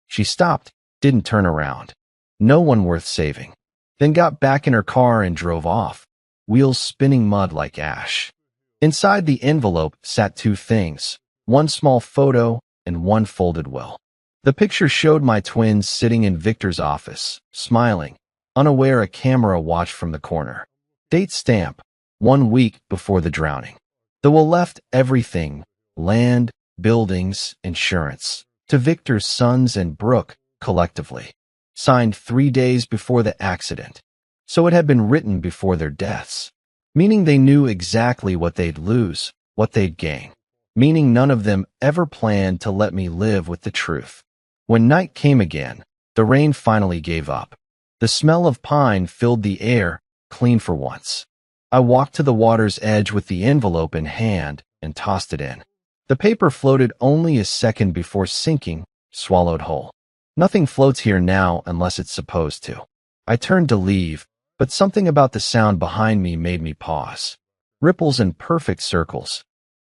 She stopped, didn't turn around. No one worth saving. Then got back in her car and drove off, wheels spinning mud like ash. Inside the envelope sat 2 things, one small photo and one folded will. The picture showed my twins sitting in Victor's office, smiling, unaware a camera watched from the corner. Date stamp, 1 week before the drowning. The will left everything, land, buildings, insurance, to Victor's sons and Brooke, collectively. Signed 3 days before the accident. So it had been written before their deaths. Meaning they knew exactly what they'd lose, what they'd gain. Meaning none of them ever planned to let me live with the truth. When night came again, the rain finally gave up. The smell of pine filled the air, clean for once. I walked to the water's edge with the envelope in hand and tossed it in. The paper floated only a second before sinking, swallowed whole. Nothing floats here now unless it's supposed to. I turned to leave, but something about the sound behind me made me pause. Ripples in perfect circles.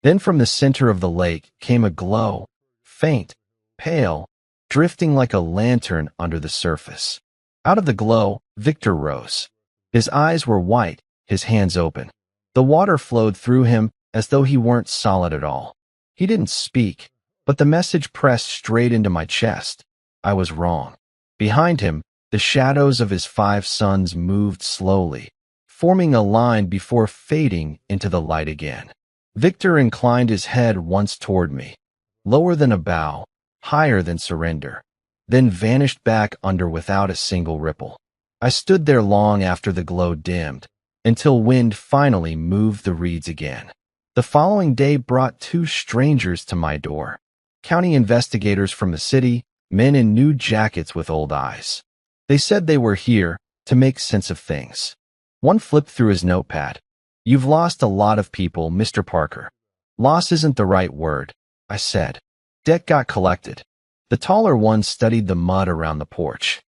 Then from the center of the lake came a glow, faint, pale, drifting like a lantern under the surface. Out of the glow, Victor rose. His eyes were white, his hands open. The water flowed through him as though he weren't solid at all. He didn't speak, but the message pressed straight into my chest. I was wrong. Behind him, the shadows of his 5 sons moved slowly, forming a line before fading into the light again. Victor inclined his head once toward me, lower than a bow, higher than surrender, then vanished back under without a single ripple. I stood there long after the glow dimmed, until wind finally moved the reeds again. The following day brought 2 strangers to my door. County investigators from the city, men in new jackets with old eyes. They said they were here to make sense of things. One flipped through his notepad. "You've lost a lot of people, Mr. Parker." "Loss isn't the right word," I said. "Debt got collected." The taller one studied the mud around the porch.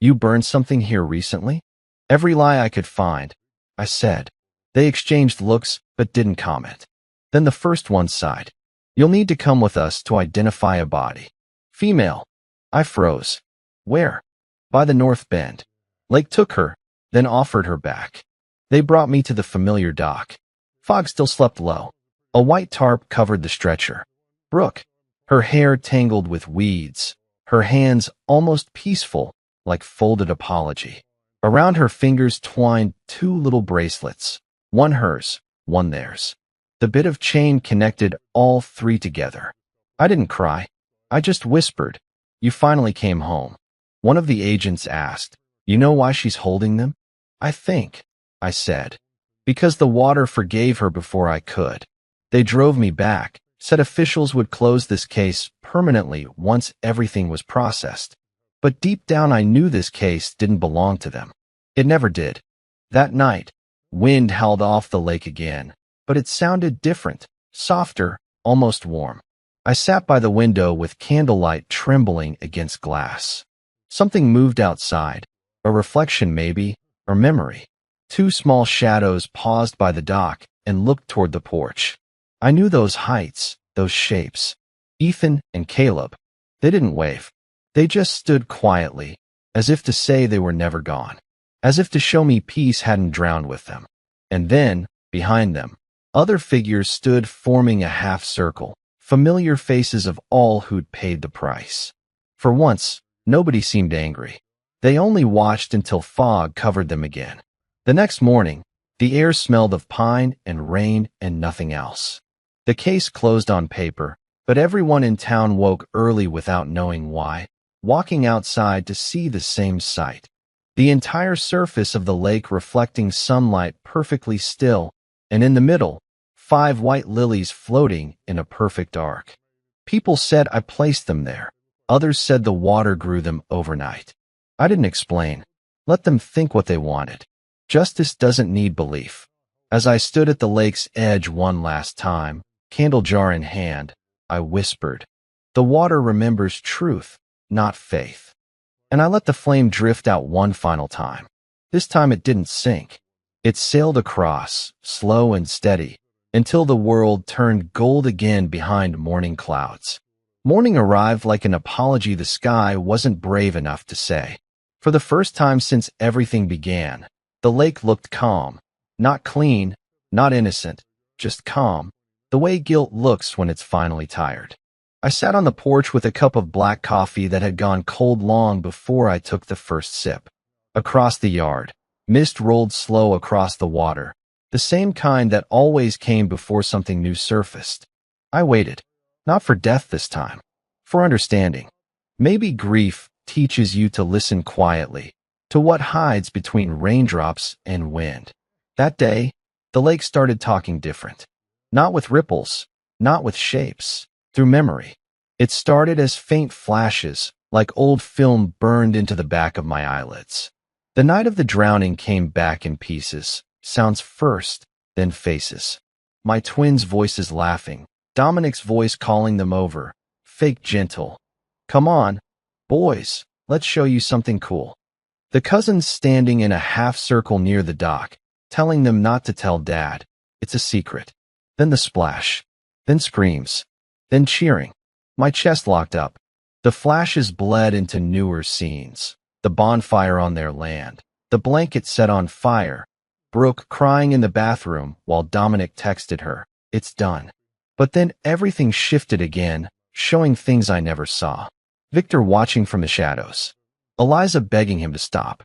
"You burned something here recently?" "Every lie I could find," I said. They exchanged looks but didn't comment. Then the first one sighed. "You'll need to come with us to identify a body." "Female." I froze. "Where?" "By the North Bend." Lake took her, then offered her back. They brought me to the familiar dock. Fog still slept low. A white tarp covered the stretcher. Brooke, her hair tangled with weeds, her hands almost peaceful, like folded apology. Around her fingers twined 2 little bracelets, one hers, one theirs. The bit of chain connected all 3 together. I didn't cry. I just whispered, "You finally came home." One of the agents asked, "You know why she's holding them?" "I think," I said. "Because the water forgave her before I could. They drove me back, said officials would close this case permanently once everything was processed. But deep down I knew this case didn't belong to them. It never did." That night, wind howled off the lake again, but it sounded different, softer, almost warm. I sat by the window with candlelight trembling against glass. Something moved outside, a reflection maybe, or memory. 2 small shadows paused by the dock and looked toward the porch. I knew those heights, those shapes. Ethan and Caleb. They didn't wave. They just stood quietly, as if to say they were never gone, as if to show me peace hadn't drowned with them. And then, behind them, other figures stood forming a half circle, familiar faces of all who'd paid the price. For once, nobody seemed angry. They only watched until fog covered them again. The next morning, the air smelled of pine and rain and nothing else. The case closed on paper, but everyone in town woke early without knowing why, walking outside to see the same sight. The entire surface of the lake reflecting sunlight perfectly still, and in the middle, 5 white lilies floating in a perfect arc. People said I placed them there. Others said the water grew them overnight. I didn't explain. Let them think what they wanted. Justice doesn't need belief. As I stood at the lake's edge one last time, candle jar in hand, I whispered, "The water remembers truth, not faith." And I let the flame drift out one final time. This time it didn't sink. It sailed across, slow and steady, until the world turned gold again behind morning clouds. Morning arrived like an apology the sky wasn't brave enough to say. For the first time since everything began, the lake looked calm. Not clean, not innocent, just calm, the way guilt looks when it's finally tired. I sat on the porch with a cup of black coffee that had gone cold long before I took the first sip. Across the yard, mist rolled slow across the water, the same kind that always came before something new surfaced. I waited, not for death this time, for understanding. Maybe grief teaches you to listen quietly to what hides between raindrops and wind. That day, the lake started talking different. Not with ripples, not with shapes, through memory. It started as faint flashes, like old film burned into the back of my eyelids. The night of the drowning came back in pieces, Sounds first, then faces. My twins' voices laughing. Dominic's voice calling them over. Fake gentle. Come on, boys, let's show you something cool. The cousins standing in a half circle near the dock, telling them not to tell Dad. It's a secret. Then the splash. Then screams. Then cheering. My chest locked up. The flashes bled into newer scenes. The bonfire on their land. The blanket set on fire. Brooke crying in the bathroom while Dominic texted her. It's done. But then everything shifted again, showing things I never saw. Victor watching from the shadows. Eliza begging him to stop.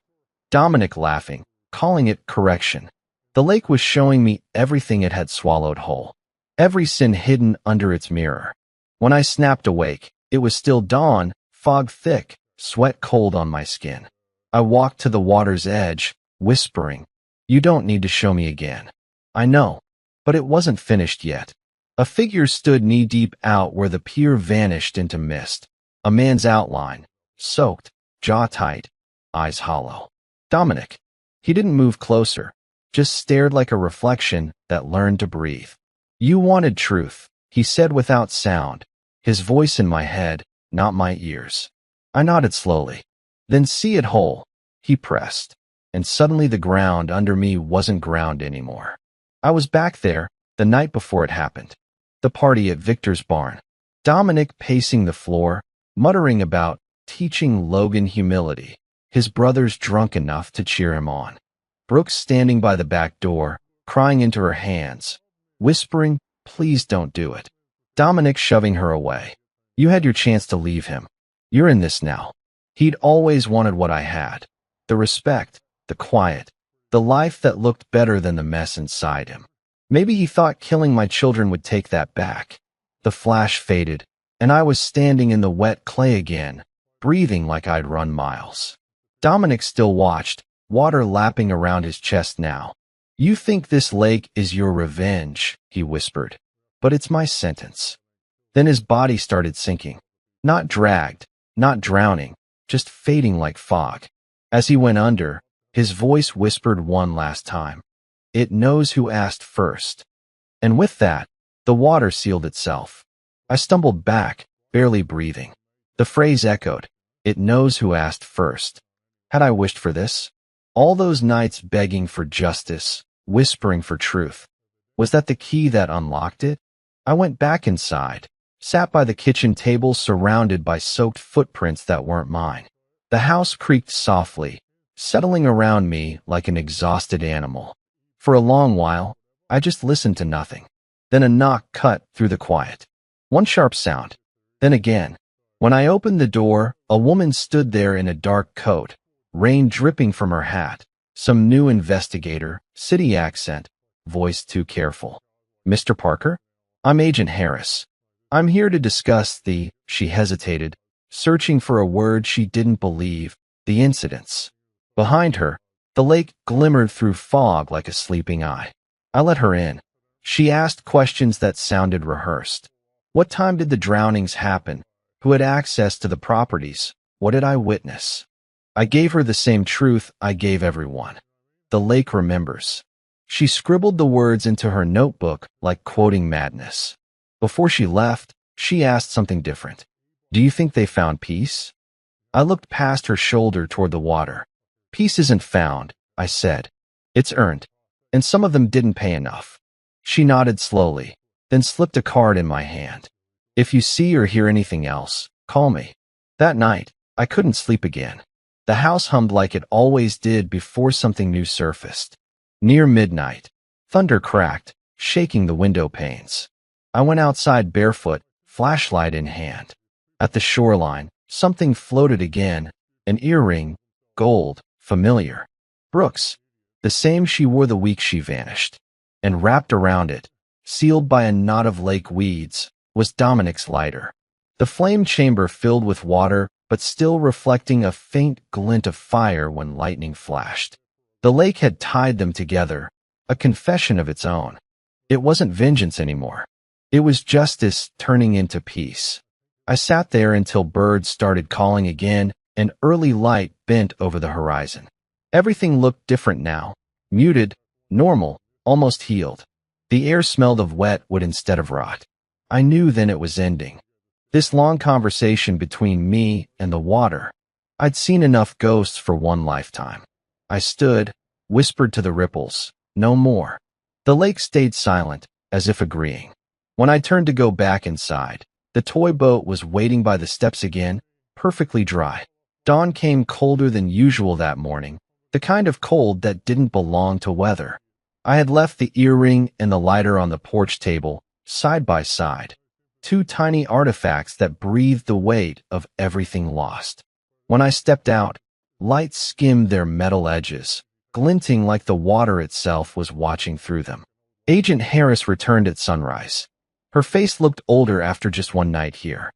Dominic laughing, calling it correction. The lake was showing me everything it had swallowed whole. Every sin hidden under its mirror. When I snapped awake, it was still dawn, fog thick, sweat cold on my skin. I walked to the water's edge, whispering, "You don't need to show me again." I know, but it wasn't finished yet. A figure stood knee-deep out where the pier vanished into mist. A man's outline, soaked, jaw tight, eyes hollow. Dominic. He didn't move closer, just stared like a reflection that learned to breathe. "You wanted truth," he said without sound, his voice in my head, not my ears. I nodded slowly. "Then see it whole," he pressed, and suddenly the ground under me wasn't ground anymore. I was back there, the night before it happened. The party at Victor's barn. Dominic pacing the floor, muttering about teaching Logan humility. His brothers drunk enough to cheer him on. Brooke standing by the back door, crying into her hands, whispering, "Please don't do it." Dominic shoving her away. "You had your chance to leave him. You're in this now." He'd always wanted what I had. The respect, the quiet, the life that looked better than the mess inside him. Maybe he thought killing my children would take that back. The flash faded, and I was standing in the wet clay again, breathing like I'd run miles. Dominic still watched, water lapping around his chest now. "You think this lake is your revenge," he whispered, "but it's my sentence." Then his body started sinking. Not dragged, not drowning, just fading like fog. As he went under, his voice whispered one last time, "It knows who asked first." And with that, the water sealed itself. I stumbled back, barely breathing. The phrase echoed, "It knows who asked first." Had I wished for this? All those nights begging for justice, whispering for truth. Was that the key that unlocked it? I went back inside, sat by the kitchen table surrounded by soaked footprints that weren't mine. The house creaked softly, settling around me like an exhausted animal. For a long while, I just listened to nothing. Then a knock cut through the quiet. One sharp sound. Then again. When I opened the door, a woman stood there in a dark coat, rain dripping from her hat. Some new investigator, city accent, voice too careful. "Mr. Parker? I'm Agent Harris. I'm here to discuss the," she hesitated, searching for a word she didn't believe, "the incidents." Behind her, the lake glimmered through fog like a sleeping eye. I let her in. She asked questions that sounded rehearsed. What time did the drownings happen? Who had access to the properties? What did I witness? I gave her the same truth I gave everyone. The lake remembers. She scribbled the words into her notebook like quoting madness. Before she left, she asked something different. "Do you think they found peace?" I looked past her shoulder toward the water. "Peace isn't found," I said. "It's earned. And some of them didn't pay enough." She nodded slowly, then slipped a card in my hand. "If you see or hear anything else, call me." That night, I couldn't sleep again. The house hummed like it always did before something new surfaced. Near midnight, thunder cracked, shaking the window panes. I went outside barefoot, flashlight in hand. At the shoreline, something floated again, an earring, gold, familiar. Brooks, the same she wore the week she vanished. And wrapped around it, sealed by a knot of lake weeds, was Dominic's lighter. The flame chamber filled with water, but still reflecting a faint glint of fire when lightning flashed. The lake had tied them together, a confession of its own. It wasn't vengeance anymore. It was justice turning into peace. I sat there until birds started calling again and early light bent over the horizon. Everything looked different now, muted, Normal, almost healed. The air smelled of wet wood instead of rot. I knew then it was ending. This long conversation between me and the water. I'd seen enough ghosts for one lifetime. I stood, whispered to the ripples, no more. The lake stayed silent, as if agreeing. When I turned to go back inside, the toy boat was waiting by the steps again, perfectly dry. Dawn came colder than usual that morning, the kind of cold that didn't belong to weather. I had left the earring and the lighter on the porch table, side by side. Two tiny artifacts that breathed the weight of everything lost. When I stepped out, light skimmed their metal edges, glinting like the water itself was watching through them. Agent Harris returned at sunrise. Her face looked older after just one night here.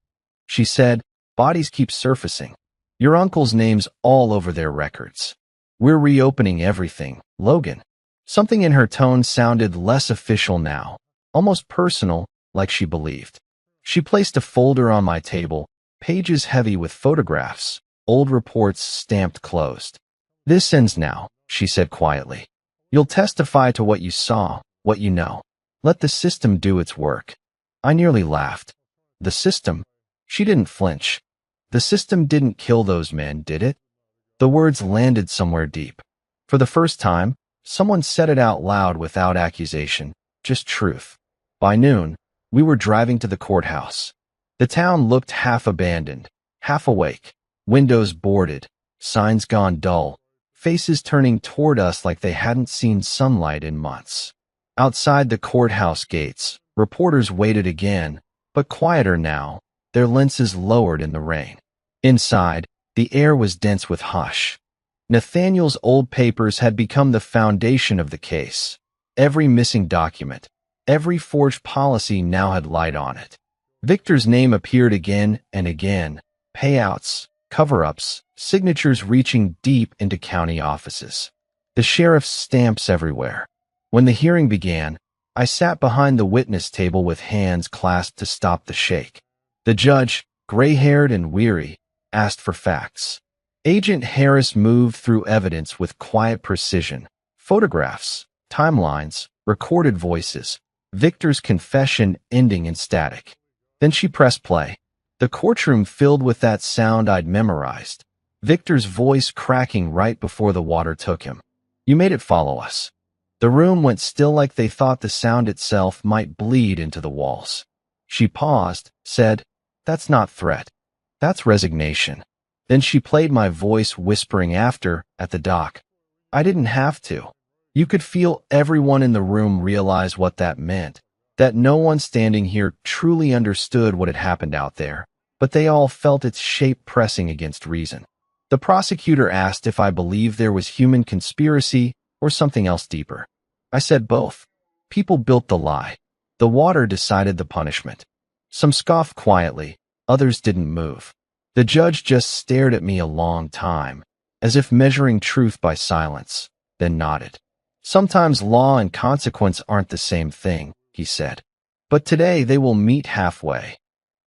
She said, "Bodies keep surfacing. Your uncle's name's all over their records. We're reopening everything, Logan." Something in her tone sounded less official now, almost personal, like she believed. She placed a folder on my table, pages heavy with photographs, old reports stamped closed. "This ends now," she said quietly. "You'll testify to what you saw, what you know. Let the system do its work." I nearly laughed. The system? She didn't flinch. The system didn't kill those men, did it? The words landed somewhere deep. For the first time, someone said it out loud without accusation, just truth. By noon, we were driving to the courthouse. The town looked half abandoned, half awake, windows boarded, signs gone dull, faces turning toward us like they hadn't seen sunlight in months. Outside the courthouse gates, reporters waited again, but quieter now, their lenses lowered in the rain. Inside, the air was dense with hush. Nathaniel's old papers had become the foundation of the case. Every missing document, every forged policy now had light on it. Victor's name appeared again and again, payouts, cover-ups, signatures reaching deep into county offices. The sheriff's stamps everywhere. When the hearing began, I sat behind the witness table with hands clasped to stop the shake. The judge, gray-haired and weary, asked for facts. Agent Harris moved through evidence with quiet precision. Photographs, timelines, recorded voices, Victor's confession ending in static. Then she pressed play. The courtroom filled with that sound I'd memorized. Victor's voice cracking right before the water took him. "You made it follow us." The room went still like they thought the sound itself might bleed into the walls. She paused, said, "That's not threat. That's resignation." Then she played my voice whispering after, at the dock. I didn't have to. You could feel everyone in the room realize what that meant, that no one standing here truly understood what had happened out there, but they all felt its shape pressing against reason. The prosecutor asked if I believed there was human conspiracy or something else deeper. I said both. People built the lie. The water decided the punishment. Some scoffed quietly, others didn't move. The judge just stared at me a long time, as if measuring truth by silence, then nodded. "Sometimes law and consequence aren't the same thing," he said. "But today they will meet halfway."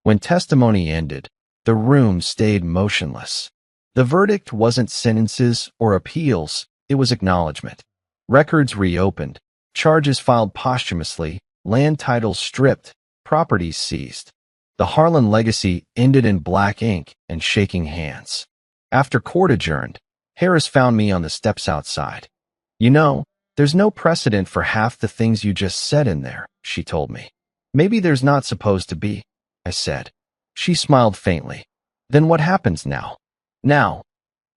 When testimony ended, the room stayed motionless. The verdict wasn't sentences or appeals, it was acknowledgement. Records reopened, charges filed posthumously, land titles stripped, properties seized. The Harlan legacy ended in black ink and shaking hands. After court adjourned, Harris found me on the steps outside. "You know, there's no precedent for half the things you just said in there," she told me. "Maybe there's not supposed to be," I said. She smiled faintly. "Then what happens now?" "Now."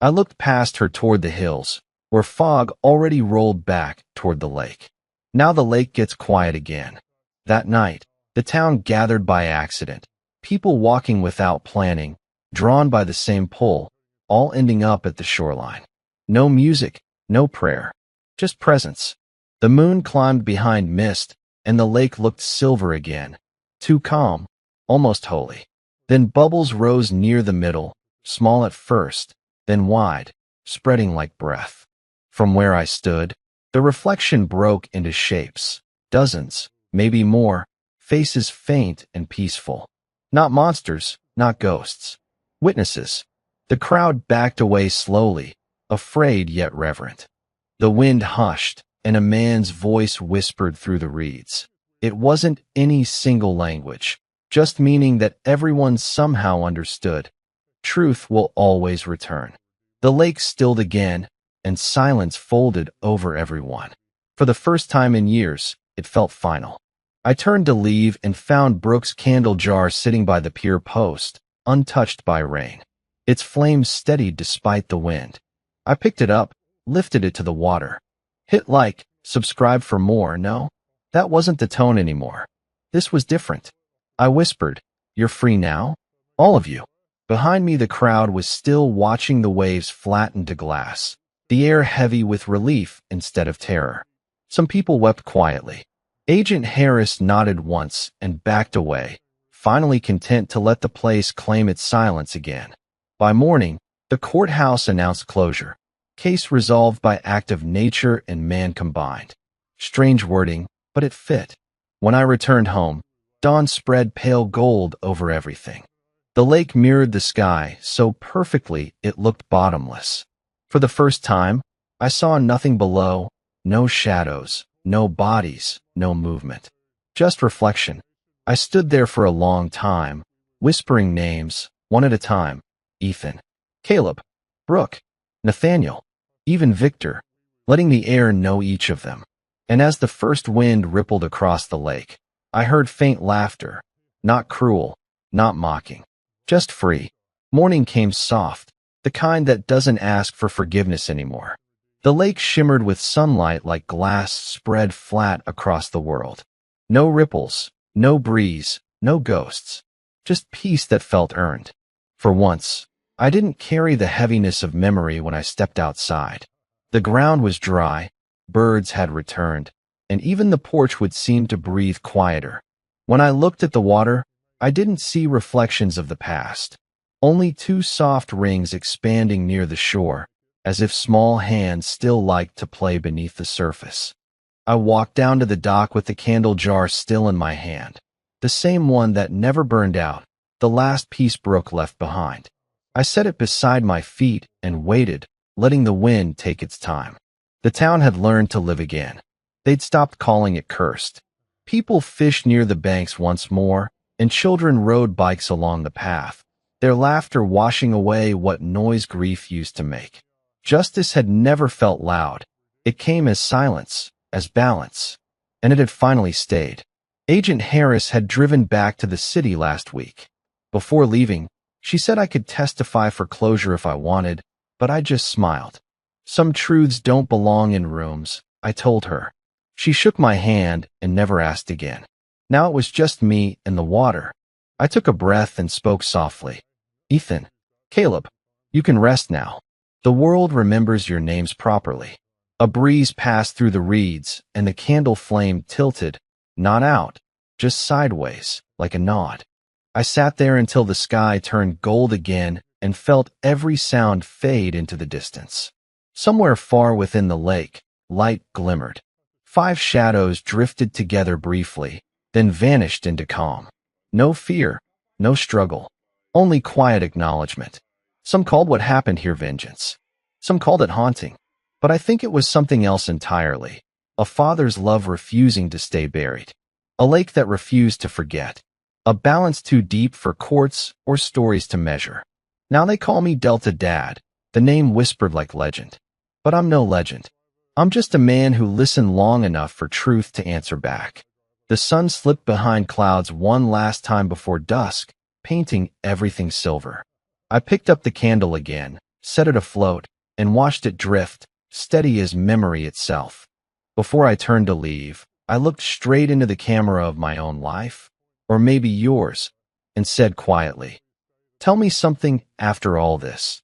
I looked past her toward the hills, where fog already rolled back toward the lake. Now the lake gets quiet again. That night, the town gathered by accident, people walking without planning, drawn by the same pull, all ending up at the shoreline. No music, no prayer, just presence. The moon climbed behind mist, and the lake looked silver again, too calm, almost holy. Then bubbles rose near the middle, small at first, then wide, spreading like breath. From where I stood, the reflection broke into shapes, dozens, maybe more, faces faint and peaceful. Not monsters, not ghosts. Witnesses. The crowd backed away slowly, afraid yet reverent. The wind hushed, and a man's voice whispered through the reeds. It wasn't any single language, just meaning that everyone somehow understood. Truth will always return. The lake stilled again, and silence folded over everyone. For the first time in years, it felt final. I turned to leave and found Brooke's candle jar sitting by the pier post, untouched by rain. Its flames steadied despite the wind. I picked it up, lifted it to the water. Hit like, subscribe for more, no? That wasn't the tone anymore. This was different. I whispered, "You're free now? All of you." Behind me, the crowd was still watching the waves flatten to glass, the air heavy with relief instead of terror. Some people wept quietly. Agent Harris nodded once and backed away, finally content to let the place claim its silence again. By morning, the courthouse announced closure. Case resolved by act of nature and man combined. Strange wording, but it fit. When I returned home, dawn spread pale gold over everything. The lake mirrored the sky so perfectly it looked bottomless. For the first time, I saw nothing below, no shadows, no bodies, no movement. Just reflection. I stood there for a long time, whispering names, one at a time. Ethan, Caleb, Brooke, Nathaniel, even Victor, letting the air know each of them. And as the first wind rippled across the lake, I heard faint laughter, not cruel, not mocking, just free. Morning came soft, the kind that doesn't ask for forgiveness anymore. The lake shimmered with sunlight like glass spread flat across the world. No ripples, no breeze, no ghosts, just peace that felt earned. For once, I didn't carry the heaviness of memory when I stepped outside. The ground was dry, birds had returned, and even the porch would seem to breathe quieter. When I looked at the water, I didn't see reflections of the past, only two soft rings expanding near the shore, as if small hands still liked to play beneath the surface. I walked down to the dock with the candle jar still in my hand, the same one that never burned out, the last piece Brooke left behind. I set it beside my feet and waited, letting the wind take its time. The town had learned to live again. They'd stopped calling it cursed. People fished near the banks once more, and children rode bikes along the path, their laughter washing away what noise grief used to make. Justice had never felt loud. It came as silence, as balance, and it had finally stayed. Agent Harris had driven back to the city last week. Before leaving, she said I could testify for closure if I wanted, but I just smiled. Some truths don't belong in rooms, I told her. She shook my hand and never asked again. Now it was just me and the water. I took a breath and spoke softly. "Ethan, Caleb, you can rest now. The world remembers your names properly." A breeze passed through the reeds, and the candle flame tilted, not out, just sideways, like a nod. I sat there until the sky turned gold again and felt every sound fade into the distance. Somewhere far within the lake, light glimmered. 5 shadows drifted together briefly, then vanished into calm. No fear, no struggle, only quiet acknowledgement. Some called what happened here vengeance. Some called it haunting. But I think it was something else entirely. A father's love refusing to stay buried. A lake that refused to forget. A balance too deep for courts or stories to measure. Now they call me Delta Dad, the name whispered like legend. But I'm no legend. I'm just a man who listened long enough for truth to answer back. The sun slipped behind clouds one last time before dusk, painting everything silver. I picked up the candle again, set it afloat, and watched it drift, steady as memory itself. Before I turned to leave, I looked straight into the camera of my own life, or maybe yours, and said quietly, "Tell me something after all this."